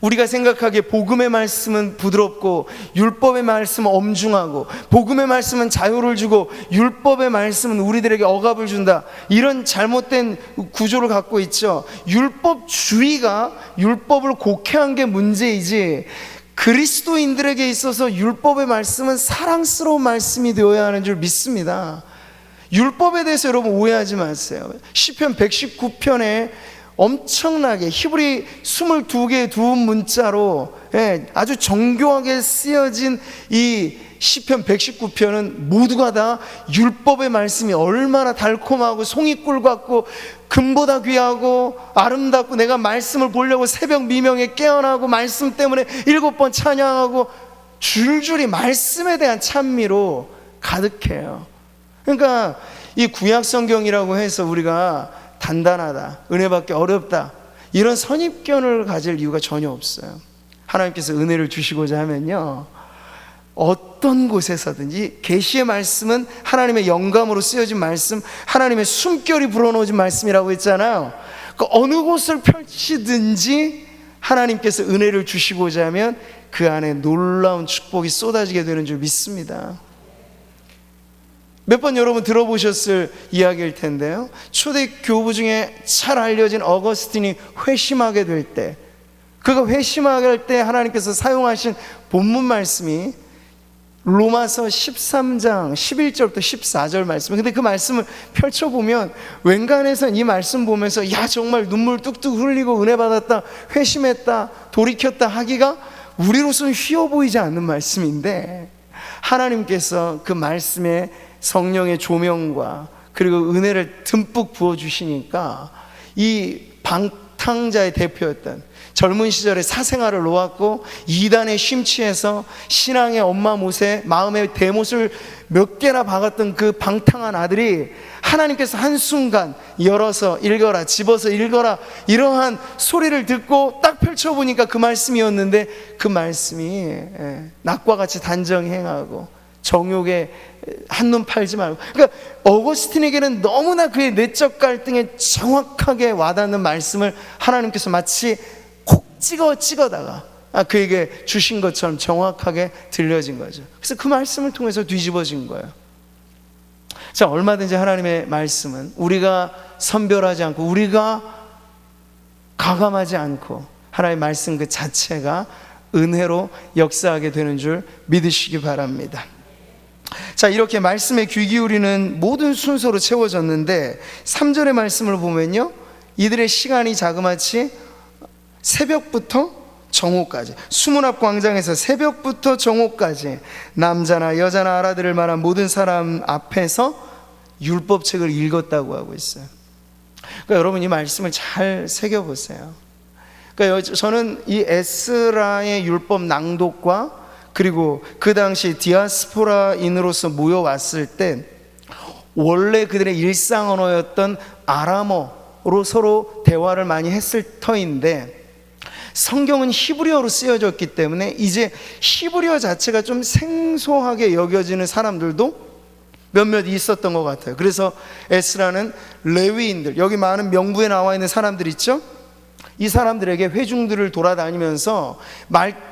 우리가 생각하기에 복음의 말씀은 부드럽고 율법의 말씀은 엄중하고 복음의 말씀은 자유를 주고 율법의 말씀은 우리들에게 억압을 준다, 이런 잘못된 구조를 갖고 있죠. 율법주의가 율법을 곡해한 게 문제이지, 그리스도인들에게 있어서 율법의 말씀은 사랑스러운 말씀이 되어야 하는 줄 믿습니다. 율법에 대해서 여러분 오해하지 마세요. 시편 119편에 엄청나게 히브리 22개의 두음 문자로 아주 정교하게 쓰여진 이 시편 119편은 모두가 다 율법의 말씀이 얼마나 달콤하고 송이꿀 같고 금보다 귀하고 아름답고, 내가 말씀을 보려고 새벽 미명에 깨어나고 말씀 때문에 7번 찬양하고, 줄줄이 말씀에 대한 찬미로 가득해요. 그러니까 이 구약 성경이라고 해서 우리가 단단하다, 은혜받기 어렵다, 이런 선입견을 가질 이유가 전혀 없어요. 하나님께서 은혜를 주시고자 하면요, 어떤 곳에서든지 계시의 말씀은 하나님의 영감으로 쓰여진 말씀, 하나님의 숨결이 불어넣어진 말씀이라고 했잖아요. 그 어느 곳을 펼치든지 하나님께서 은혜를 주시고자 하면 그 안에 놀라운 축복이 쏟아지게 되는 줄 믿습니다. 몇 번 여러분 들어보셨을 이야기일 텐데요, 초대 교부 중에 잘 알려진 어거스틴이 회심하게 될 때, 그가 회심하게 할 때 하나님께서 사용하신 본문 말씀이 로마서 13장 11절부터 14절 말씀. 근데 그 말씀을 펼쳐보면 웬간해선 이 말씀 보면서 야, 정말 눈물 뚝뚝 흘리고 은혜 받았다, 회심했다, 돌이켰다 하기가 우리로서는 쉬워 보이지 않는 말씀인데, 하나님께서 그 말씀에 성령의 조명과 그리고 은혜를 듬뿍 부어주시니까 이 방탕자의 대표였던, 젊은 시절에 사생활을 놓았고 이단에 심취해서 신앙의 엄마 못에 마음의 대못을 몇 개나 박았던 그 방탕한 아들이 하나님께서 한순간 열어서 읽어라, 집어서 읽어라, 이러한 소리를 듣고 딱 펼쳐보니까 그 말씀이었는데, 그 말씀이 낙과 같이 단정 행하고 정욕에 한눈 팔지 말고, 그러니까 어거스틴에게는 너무나 그의 내적 갈등에 정확하게 와닿는 말씀을 하나님께서 마치 콕 찍어다가 그에게 주신 것처럼 정확하게 들려진 거죠. 그래서 그 말씀을 통해서 뒤집어진 거예요. 자, 얼마든지 하나님의 말씀은 우리가 선별하지 않고 우리가 가감하지 않고 하나님의 말씀 그 자체가 은혜로 역사하게 되는 줄 믿으시기 바랍니다. 자, 이렇게 말씀에 귀 기울이는 모든 순서로 채워졌는데 3절의 말씀을 보면요, 이들의 시간이 자그마치 새벽부터 정오까지, 수문 앞 광장에서 새벽부터 정오까지 남자나 여자나 알아들을 만한 모든 사람 앞에서 율법책을 읽었다고 하고 있어요. 그러니까 여러분 이 말씀을 잘 새겨보세요. 그러니까 저는 이 에스라의 율법 낭독과 그리고 그 당시 디아스포라인으로서 모여왔을 때 원래 그들의 일상 언어였던 아람어로 서로 대화를 많이 했을 터인데, 성경은 히브리어로 쓰여졌기 때문에 이제 히브리어 자체가 좀 생소하게 여겨지는 사람들도 몇몇 있었던 것 같아요. 그래서 에스라는 레위인들, 여기 많은 명부에 나와 있는 사람들 있죠? 이 사람들에게 회중들을 돌아다니면서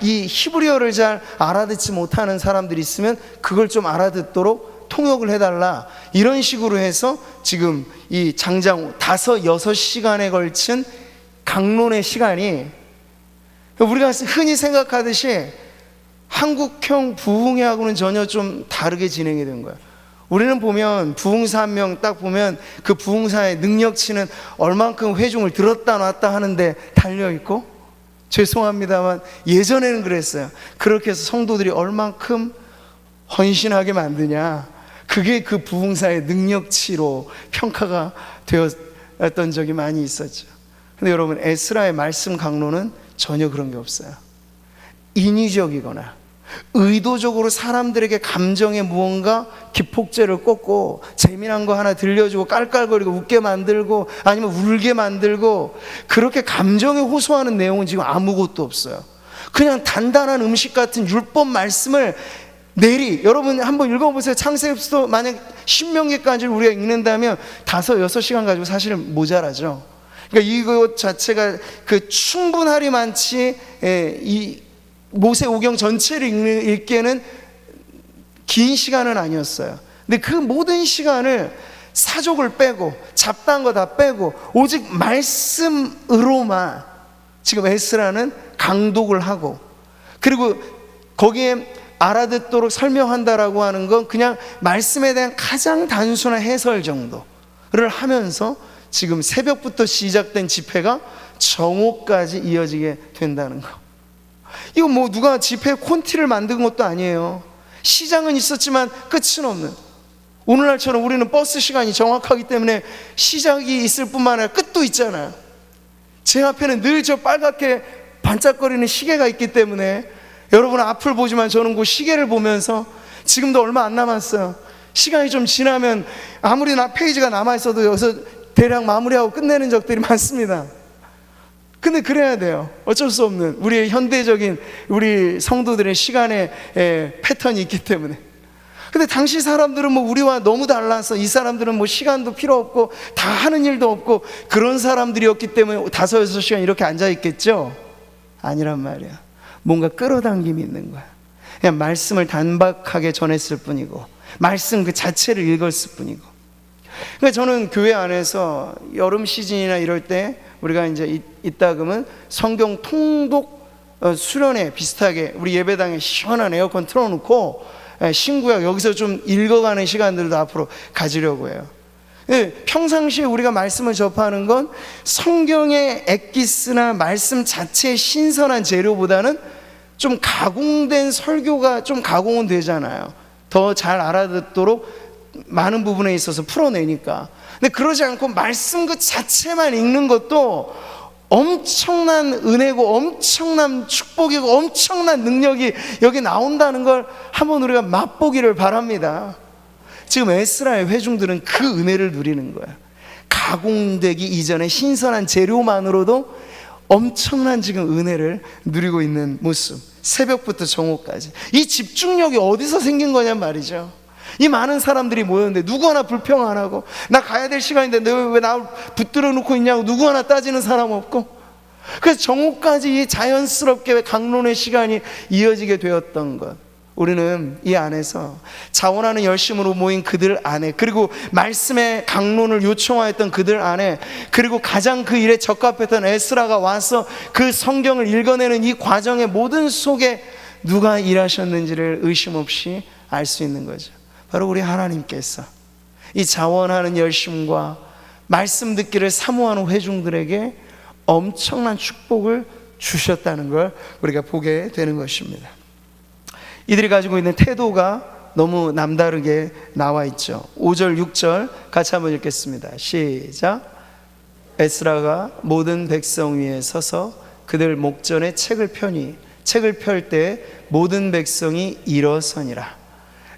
이 히브리어를 잘 알아듣지 못하는 사람들이 있으면 그걸 좀 알아듣도록 통역을 해달라, 이런 식으로 해서 지금 이 장장 5-6시간에 걸친 강론의 시간이 우리가 흔히 생각하듯이 한국형 부흥회하고는 전혀 좀 다르게 진행이 된 거야. 우리는 보면 부흥사 한 명 딱 보면 그 부흥사의 능력치는 얼만큼 회중을 들었다 놨다 하는데 달려있고, 죄송합니다만 예전에는 그랬어요. 그렇게 해서 성도들이 얼만큼 헌신하게 만드냐, 그게 그 부흥사의 능력치로 평가가 되었던 적이 많이 있었죠. 근데 여러분, 에스라의 말씀 강론은 전혀 그런 게 없어요. 인위적이거나 의도적으로 사람들에게 감정에 무언가 기폭제를 꽂고 재미난 거 하나 들려주고 깔깔거리고 웃게 만들고 아니면 울게 만들고 그렇게 감정에 호소하는 내용은 지금 아무것도 없어요. 그냥 단단한 음식 같은 율법 말씀을 여러분 한번 읽어보세요. 창세기부터 만약 신명기까지 우리가 읽는다면 5-6시간 가지고 사실은 모자라죠. 그러니까 이것 자체가 그 충분하리만치 이 모세오경 전체를 읽기에는 긴 시간은 아니었어요. 근데 그 모든 시간을 사족을 빼고 잡다한 거 다 빼고 오직 말씀으로만 지금 에스라는 강독을 하고, 그리고 거기에 알아듣도록 설명한다라고 하는 건 그냥 말씀에 대한 가장 단순한 해설 정도를 하면서 지금 새벽부터 시작된 집회가 정오까지 이어지게 된다는 거. 이거 뭐 누가 집회 콘티를 만든 것도 아니에요. 시장은 있었지만 끝은 없는, 오늘날처럼 우리는 버스 시간이 정확하기 때문에 시작이 있을 뿐만 아니라 끝도 있잖아요. 제 앞에는 늘 저 빨갛게 반짝거리는 시계가 있기 때문에 여러분 앞을 보지만 저는 그 시계를 보면서 지금도 얼마 안 남았어요. 시간이 좀 지나면 아무리 페이지가 남아있어도 여기서 대략 마무리하고 끝내는 적들이 많습니다. 근데 그래야 돼요. 어쩔 수 없는 우리의 현대적인 우리 성도들의 시간의 패턴이 있기 때문에. 근데 당시 사람들은 뭐 우리와 너무 달라서 이 사람들은 뭐 시간도 필요 없고 다 하는 일도 없고 그런 사람들이었기 때문에 5-6시간 이렇게 앉아있겠죠? 아니란 말이야. 뭔가 끌어당김이 있는 거야. 그냥 말씀을 단박하게 전했을 뿐이고 말씀 그 자체를 읽었을 뿐이고. 그러니까 저는 교회 안에서 여름 시즌이나 이럴 때 우리가 이제 있다 그러면 성경 통독 수련회 비슷하게 우리 예배당에 시원한 에어컨 틀어놓고 신구약 여기서 좀 읽어가는 시간들도 앞으로 가지려고 해요. 평상시에 우리가 말씀을 접하는 건 성경의 엑기스나 말씀 자체의 신선한 재료보다는 좀 가공된 설교가 좀 가공은 되잖아요. 더 잘 알아듣도록 많은 부분에 있어서 풀어내니까. 근데 그러지 않고 말씀 그 자체만 읽는 것도 엄청난 은혜고 엄청난 축복이고 엄청난 능력이 여기 나온다는 걸 한번 우리가 맛보기를 바랍니다. 지금 에스라의 회중들은 그 은혜를 누리는 거야. 가공되기 이전에 신선한 재료만으로도 엄청난 지금 은혜를 누리고 있는 모습. 새벽부터 정오까지. 이 집중력이 어디서 생긴 거냔 말이죠. 이 많은 사람들이 모였는데 누구 하나 불평 안 하고, 나 가야 될 시간인데 너 왜 나 붙들어 놓고 있냐고 누구 하나 따지는 사람 없고, 그래서 정오까지 이 자연스럽게 강론의 시간이 이어지게 되었던 것. 우리는 이 안에서 자원하는 열심으로 모인 그들 안에, 그리고 말씀의 강론을 요청하였던 그들 안에, 그리고 가장 그 일에 적합했던 에스라가 와서 그 성경을 읽어내는 이 과정의 모든 속에 누가 일하셨는지를 의심 없이 알 수 있는 거죠. 바로 우리 하나님께서 이 자원하는 열심과 말씀 듣기를 사모하는 회중들에게 엄청난 축복을 주셨다는 걸 우리가 보게 되는 것입니다. 이들이 가지고 있는 태도가 너무 남다르게 나와 있죠. 5절 6절 같이 한번 읽겠습니다. 시작. 에스라가 모든 백성 위에 서서 그들 목전에 책을 펴니 책을 펼 때 모든 백성이 일어서니라.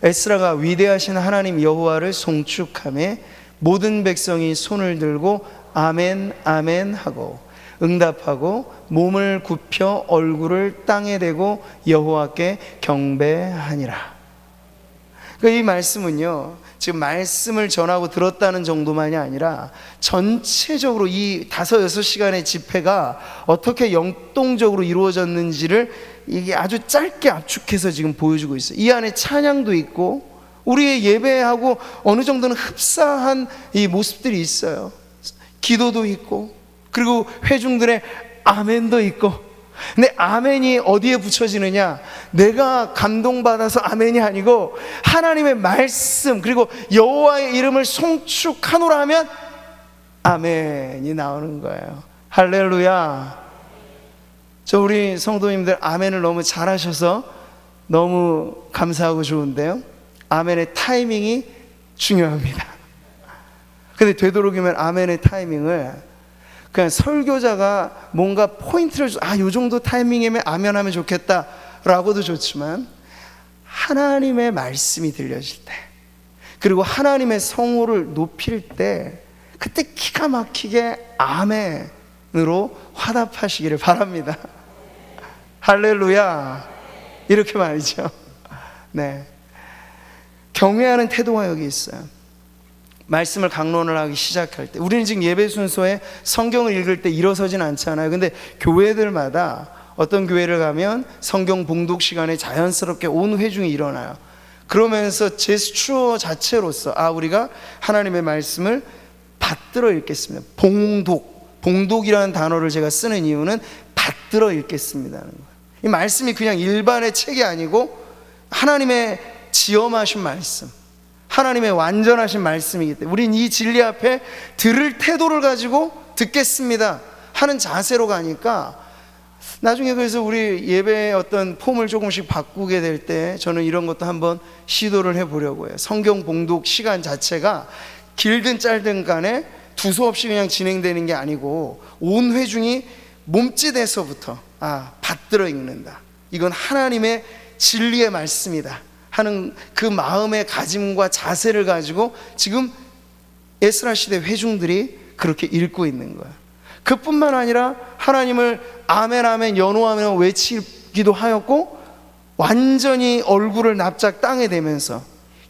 에스라가 위대하신 하나님 여호와를 송축하며 모든 백성이 손을 들고 아멘 아멘 하고 응답하고 몸을 굽혀 얼굴을 땅에 대고 여호와께 경배하니라. 그러니까 이 말씀은요, 지금 말씀을 전하고 들었다는 정도만이 아니라 전체적으로 이 5-6시간의 집회가 어떻게 영동적으로 이루어졌는지를 이게 아주 짧게 압축해서 지금 보여주고 있어요. 이 안에 찬양도 있고 우리의 예배하고 어느 정도는 흡사한 이 모습들이 있어요. 기도도 있고 그리고 회중들의 아멘도 있고. 근데 아멘이 어디에 붙여지느냐? 내가 감동받아서 아멘이 아니고 하나님의 말씀 그리고 여호와의 이름을 송축하노라 하면 아멘이 나오는 거예요. 할렐루야. 저 우리 성도님들 아멘을 너무 잘하셔서 너무 감사하고 좋은데요, 아멘의 타이밍이 중요합니다. 근데 되도록이면 아멘의 타이밍을 그냥 설교자가 뭔가 포인트를 요 정도 타이밍이면 아멘 하면 좋겠다 라고도 좋지만, 하나님의 말씀이 들려질 때 그리고 하나님의 성호를 높일 때 그때 기가 막히게 아멘으로 화답하시기를 바랍니다. 할렐루야. 이렇게 말이죠. 네. 경외하는 태도가 여기 있어요. 말씀을 강론을 하기 시작할 때, 우리는 지금 예배 순서에 성경을 읽을 때 일어서진 않잖아요. 근데 교회들마다 어떤 교회를 가면 성경 봉독 시간에 자연스럽게 온 회중이 일어나요. 그러면서 제스처 자체로서 우리가 하나님의 말씀을 받들어 읽겠습니다. 봉독이라는 단어를 제가 쓰는 이유는 받들어 읽겠습니다는 거예요. 이 말씀이 그냥 일반의 책이 아니고 하나님의 지엄하신 말씀, 하나님의 완전하신 말씀이기 때문에 우린 이 진리 앞에 들을 태도를 가지고 듣겠습니다 하는 자세로 가니까, 나중에 그래서 우리 예배의 어떤 폼을 조금씩 바꾸게 될 때 저는 이런 것도 한번 시도를 해보려고 해요. 성경 봉독 시간 자체가 길든 짧든 간에 두서없이 그냥 진행되는 게 아니고 온 회중이 몸짓에서부터 받들어 읽는다, 이건 하나님의 진리의 말씀이다 하는 그 마음의 가짐과 자세를 가지고 지금 에스라 시대 회중들이 그렇게 읽고 있는 거예요. 그뿐만 아니라 하나님을 아멘 아멘 연호하며 외치기도 하였고, 완전히 얼굴을 납작 땅에 대면서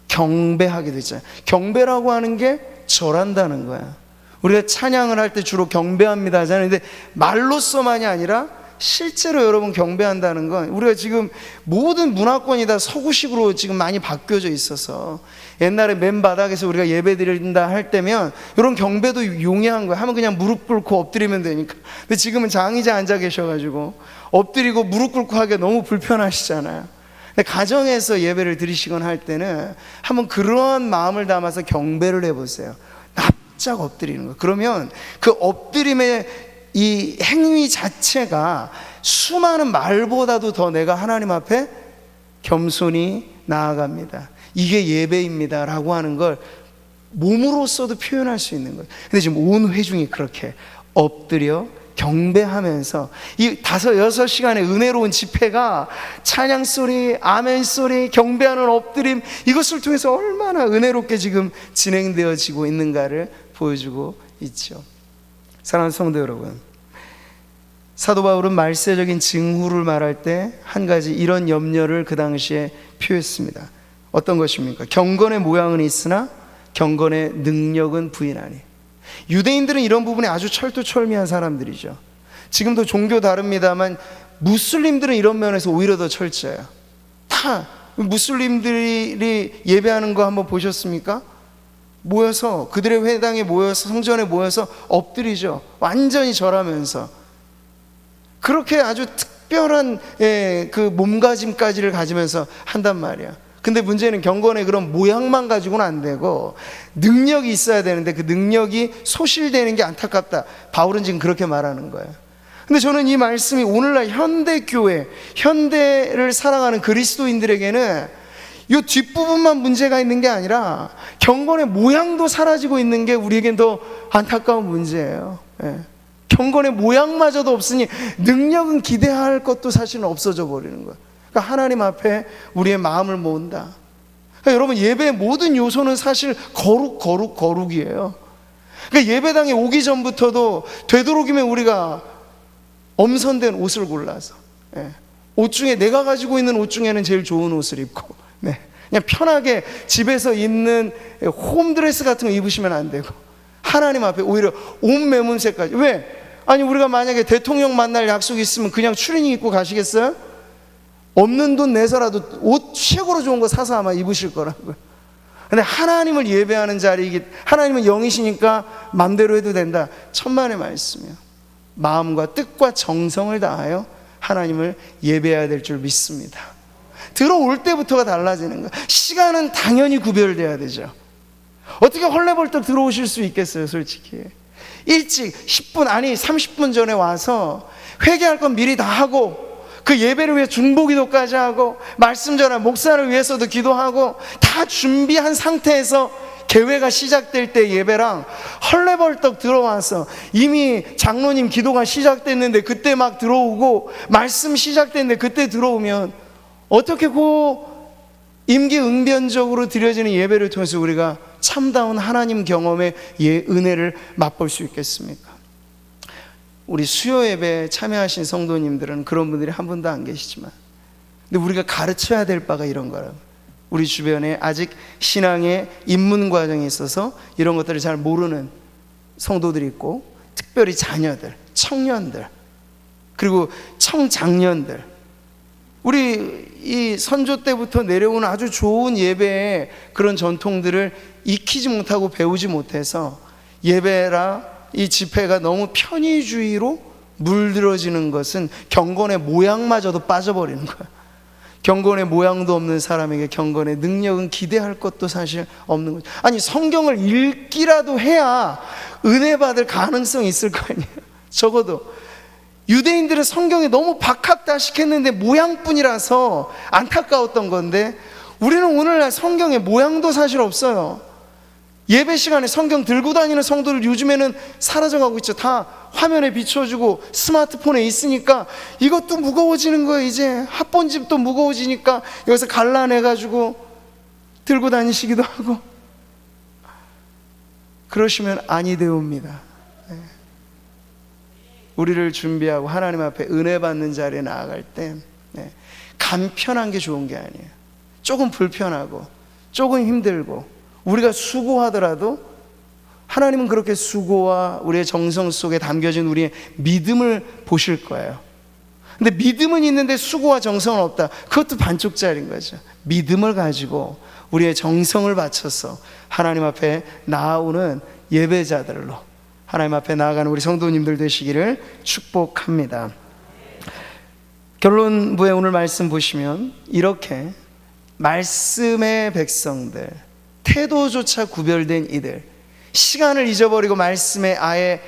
경배하게 되잖아요. 경배라고 하는 게 절한다는 거야. 우리가 찬양을 할 때 주로 경배합니다 하잖아요. 근데 말로서만이 아니라 실제로 여러분 경배한다는 건, 우리가 지금 모든 문화권이 다 서구식으로 지금 많이 바뀌어져 있어서 옛날에 맨 바닥에서 우리가 예배 드린다 할 때면 이런 경배도 용이한 거예요. 하면 그냥 무릎 꿇고 엎드리면 되니까. 근데 지금은 장의자 앉아 계셔가지고 엎드리고 무릎 꿇고 하기가 너무 불편하시잖아요. 근데 가정에서 예배를 드리시거나 할 때는 한번 그러한 마음을 담아서 경배를 해보세요. 납작 엎드리는 거예요. 그러면 그 엎드림의 이 행위 자체가 수많은 말보다도 더 내가 하나님 앞에 겸손히 나아갑니다, 이게 예배입니다 라고 하는 걸 몸으로써도 표현할 수 있는 거예요. 근데 지금 온 회중이 그렇게 엎드려 경배하면서 이 5-6시간의 은혜로운 집회가 찬양 소리, 아멘 소리, 경배하는 엎드림, 이것을 통해서 얼마나 은혜롭게 지금 진행되어지고 있는가를 보여주고 있죠. 사랑하는 성도 여러분, 사도 바울은 말세적인 징후를 말할 때 한 가지 이런 염려를 그 당시에 표했습니다. 어떤 것입니까? 경건의 모양은 있으나 경건의 능력은 부인하니. 유대인들은 이런 부분에 아주 철두철미한 사람들이죠. 지금도 종교 다릅니다만 무슬림들은 이런 면에서 오히려 더 철저해요. 다 무슬림들이 예배하는 거 한번 보셨습니까? 모여서 그들의 회당에 모여서 성전에 모여서 엎드리죠. 완전히 절하면서 그렇게 아주 특별한 그 몸가짐까지를 가지면서 한단 말이야. 근데 문제는 경건의 그런 모양만 가지고는 안 되고 능력이 있어야 되는데 그 능력이 소실되는 게 안타깝다, 바울은 지금 그렇게 말하는 거예요. 근데 저는 이 말씀이 오늘날 현대교회, 현대를 사랑하는 그리스도인들에게는 이 뒷부분만 문제가 있는 게 아니라 경건의 모양도 사라지고 있는 게 우리에겐 더 안타까운 문제예요. 경건의 모양마저도 없으니 능력은 기대할 것도 사실은 없어져 버리는 거예요. 그러니까 하나님 앞에 우리의 마음을 모은다. 그러니까 여러분, 예배의 모든 요소는 사실 거룩이에요. 그러니까 예배당에 오기 전부터도 되도록이면 우리가 엄선된 옷을 골라서, 옷 중에 내가 가지고 있는 옷 중에는 제일 좋은 옷을 입고, 그냥 편하게 집에서 입는 홈드레스 같은 거 입으시면 안 되고 하나님 앞에 오히려 옷 매문새까지. 왜? 아니 우리가 만약에 대통령 만날 약속이 있으면 그냥 추리닝 입고 가시겠어요? 없는 돈 내서라도 옷 최고로 좋은 거 사서 아마 입으실 거라고요. 근데 하나님을 예배하는 자리이기, 하나님은 영이시니까 맘대로 해도 된다, 천만의 말씀이에요. 마음과 뜻과 정성을 다하여 하나님을 예배해야 될 줄 믿습니다. 들어올 때부터가 달라지는 거예요. 시간은 당연히 구별돼야 되죠. 어떻게 헐레벌떡 들어오실 수 있겠어요, 솔직히. 일찍 10분 아니 30분 전에 와서 회개할 건 미리 다 하고, 그 예배를 위해 중보기도까지 하고, 말씀 전에 목사를 위해서도 기도하고 다 준비한 상태에서 개회가 시작될 때 예배랑 헐레벌떡 들어와서 이미 장로님 기도가 시작됐는데 그때 막 들어오고 말씀 시작됐는데 그때 들어오면 어떻게 그 임기응변적으로 드려지는 예배를 통해서 우리가 참다운 하나님 경험의 은혜를 맛볼 수 있겠습니까? 우리 수요 예배에 참여하신 성도님들은 그런 분들이 한 분도 안 계시지만, 근데 우리가 가르쳐야 될 바가 이런 거라고. 우리 주변에 아직 신앙의 입문 과정에 있어서 이런 것들을 잘 모르는 성도들이 있고, 특별히 자녀들, 청년들, 그리고 청장년들, 우리 이 선조 때부터 내려오는 아주 좋은 예배의 그런 전통들을 익히지 못하고 배우지 못해서 예배라 이 집회가 너무 편의주의로 물들어지는 것은 경건의 모양마저도 빠져버리는 거야. 경건의 모양도 없는 사람에게 경건의 능력은 기대할 것도 사실 없는 거죠. 아니, 성경을 읽기라도 해야 은혜 받을 가능성이 있을 거 아니에요. 적어도 유대인들은 성경에 너무 박학다식했는데 모양뿐이라서 안타까웠던 건데, 우리는 오늘날 성경에 모양도 사실 없어요. 예배 시간에 성경 들고 다니는 성도들 요즘에는 사라져가고 있죠. 다 화면에 비춰주고 스마트폰에 있으니까 이것도 무거워지는 거예요. 이제 합본집도 무거워지니까 여기서 갈라내가지고 들고 다니시기도 하고. 그러시면 아니 되옵니다. 우리를 준비하고 하나님 앞에 은혜 받는 자리에 나아갈 때 간편한 게 좋은 게 아니에요. 조금 불편하고 조금 힘들고 우리가 수고하더라도 하나님은 그렇게 수고와 우리의 정성 속에 담겨진 우리의 믿음을 보실 거예요. 근데 믿음은 있는데 수고와 정성은 없다. 그것도 반쪽짜리인 거죠. 믿음을 가지고 우리의 정성을 바쳐서 하나님 앞에 나아오는 예배자들로 하나님 앞에 나아가는 우리 성도님들 되시기를 축복합니다. 결론부에 오늘 말씀 보시면 이렇게 말씀의 백성들, 태도조차 구별된 이들, 시간을 잊어버리고 말씀에 아예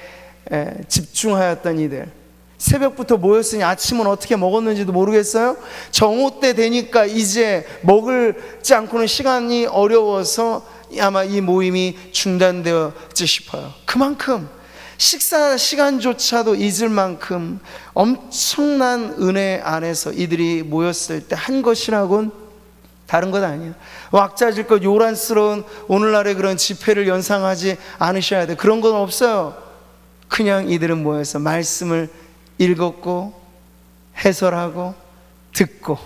집중하였던 이들, 새벽부터 모였으니 아침은 어떻게 먹었는지도 모르겠어요? 정오 때 되니까 이제 먹을지 않고는 시간이 어려워서 아마 이 모임이 중단되었지 싶어요. 그만큼 식사 시간조차도 잊을 만큼 엄청난 은혜 안에서 이들이 모였을 때 한 것이라곤 다른 것 아니에요. 왁자질것 요란스러운 오늘날의 그런 집회를 연상하지 않으셔야 돼요. 그런 건 없어요. 그냥 이들은 모여서 말씀을 읽었고 해설하고 듣고.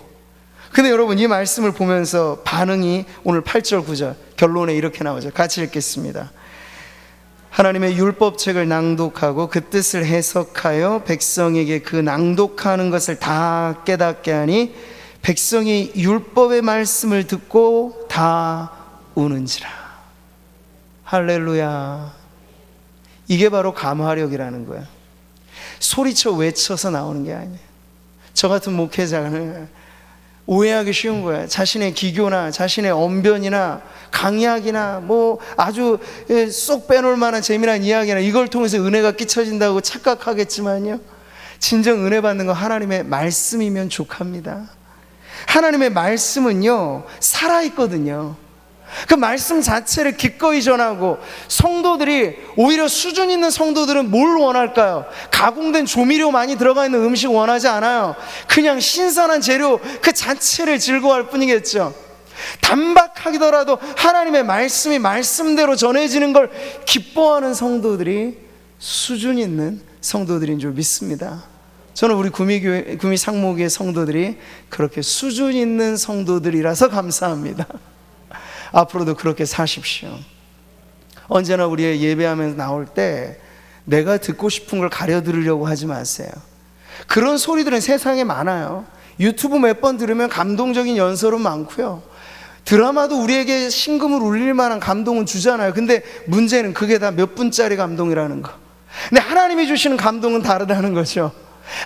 근데 여러분, 이 말씀을 보면서 반응이 오늘 8절 9절 결론에 이렇게 나오죠. 같이 읽겠습니다. 하나님의 율법책을 낭독하고 그 뜻을 해석하여 백성에게 그 낭독하는 것을 다 깨닫게 하니 백성이 율법의 말씀을 듣고 다 우는지라. 할렐루야. 이게 바로 감화력이라는 거야. 소리쳐 외쳐서 나오는 게 아니에요. 저 같은 목회자는 오해하기 쉬운 거야. 자신의 기교나 자신의 언변이나 강약이나 뭐 아주 쏙 빼놓을 만한 재미난 이야기나 이걸 통해서 은혜가 끼쳐진다고 착각하겠지만요, 진정 은혜 받는 건 하나님의 말씀이면 족합니다. 하나님의 말씀은요 살아있거든요. 그 말씀 자체를 기꺼이 전하고, 성도들이 오히려 수준 있는 성도들은 뭘 원할까요? 가공된 조미료 많이 들어가 있는 음식 원하지 않아요. 그냥 신선한 재료 그 자체를 즐거워할 뿐이겠죠. 단박하더라도 하나님의 말씀이 말씀대로 전해지는 걸 기뻐하는 성도들이 수준 있는 성도들인 줄 믿습니다. 저는 우리 구미 상목의 성도들이 그렇게 수준 있는 성도들이라서 감사합니다. 앞으로도 그렇게 사십시오. 언제나 우리의 예배하면서 나올 때 내가 듣고 싶은 걸 가려 들으려고 하지 마세요. 그런 소리들은 세상에 많아요. 유튜브 몇 번 들으면 감동적인 연설은 많고요, 드라마도 우리에게 심금을 울릴 만한 감동은 주잖아요. 근데 문제는 그게 다 몇 분짜리 감동이라는 거. 근데 하나님이 주시는 감동은 다르다는 거죠.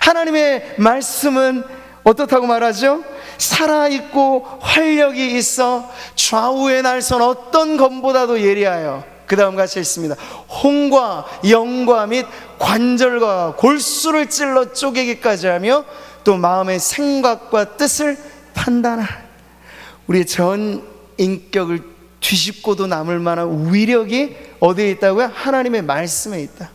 하나님의 말씀은 어떻다고 말하죠? 살아있고 활력이 있어 좌우의 날선 어떤 검보다도 예리하여, 그 다음 같이 있습니다. 혼과 영과 및 관절과 골수를 찔러 쪼개기까지 하며 또 마음의 생각과 뜻을 판단할. 우리의 전 인격을 뒤집고도 남을 만한 위력이 어디에 있다고요? 하나님의 말씀에 있다.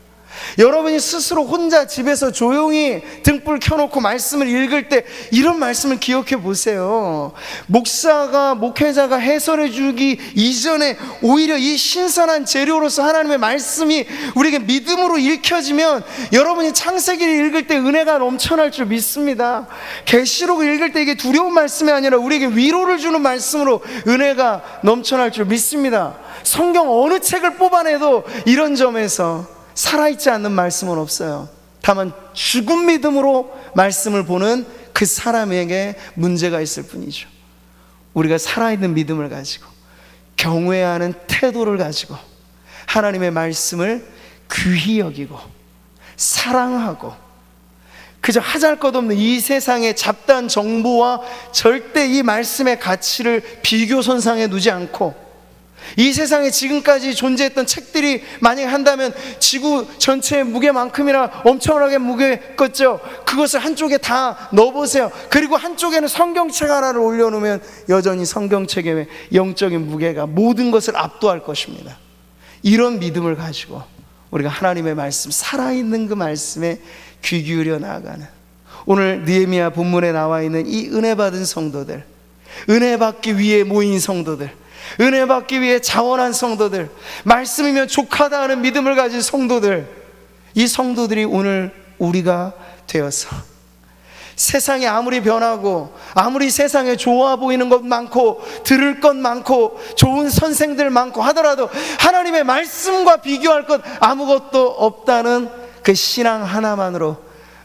여러분이 스스로 혼자 집에서 조용히 등불 켜놓고 말씀을 읽을 때 이런 말씀을 기억해 보세요. 목회자가 해설해 주기 이전에 오히려 이 신선한 재료로서 하나님의 말씀이 우리에게 믿음으로 읽혀지면 여러분이 창세기를 읽을 때 은혜가 넘쳐날 줄 믿습니다. 계시록을 읽을 때 이게 두려운 말씀이 아니라 우리에게 위로를 주는 말씀으로 은혜가 넘쳐날 줄 믿습니다. 성경 어느 책을 뽑아내도 이런 점에서 살아있지 않는 말씀은 없어요. 다만 죽은 믿음으로 말씀을 보는 그 사람에게 문제가 있을 뿐이죠. 우리가 살아있는 믿음을 가지고 경외하는 태도를 가지고 하나님의 말씀을 귀히 여기고 사랑하고 그저 하잘것없는 이 세상의 잡다한 정보와 절대 이 말씀의 가치를 비교선상에 두지 않고, 이 세상에 지금까지 존재했던 책들이 만약에 한다면 지구 전체의 무게만큼이나 엄청나게 무게겠죠. 그것을 한쪽에 다 넣어보세요. 그리고 한쪽에는 성경책 하나를 올려놓으면 여전히 성경책의 영적인 무게가 모든 것을 압도할 것입니다. 이런 믿음을 가지고 우리가 하나님의 말씀, 살아있는 그 말씀에 귀 기울여 나아가는, 오늘 느헤미야 본문에 나와 있는 이 은혜 받은 성도들, 은혜 받기 위해 모인 성도들, 은혜 받기 위해 자원한 성도들, 말씀이면 족하다 하는 믿음을 가진 성도들, 이 성도들이 오늘 우리가 되어서 세상이 아무리 변하고 아무리 세상에 좋아 보이는 것 많고 들을 것 많고 좋은 선생들 많고 하더라도 하나님의 말씀과 비교할 것 아무것도 없다는 그 신앙 하나만으로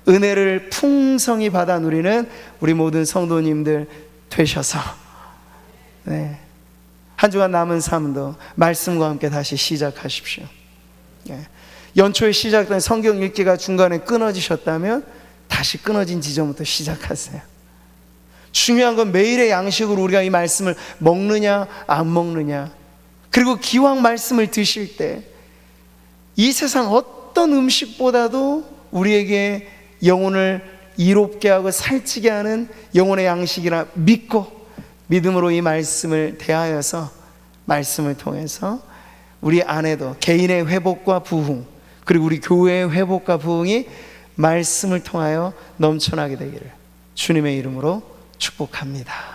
은혜를 풍성히 받아 누리는 우리 모든 성도님들 되셔서, 한 주간 남은 삶도 말씀과 함께 다시 시작하십시오. 연초에 시작된 성경 읽기가 중간에 끊어지셨다면 다시 끊어진 지점부터 시작하세요. 중요한 건 매일의 양식으로 우리가 이 말씀을 먹느냐 안 먹느냐, 그리고 기왕 말씀을 드실 때 이 세상 어떤 음식보다도 우리에게 영혼을 이롭게 하고 살찌게 하는 영혼의 양식이라 믿고 믿음으로 이 말씀을 대하여서 말씀을 통해서 우리 안에도 개인의 회복과 부흥, 그리고 우리 교회의 회복과 부흥이 말씀을 통하여 넘쳐나게 되기를 주님의 이름으로 축복합니다.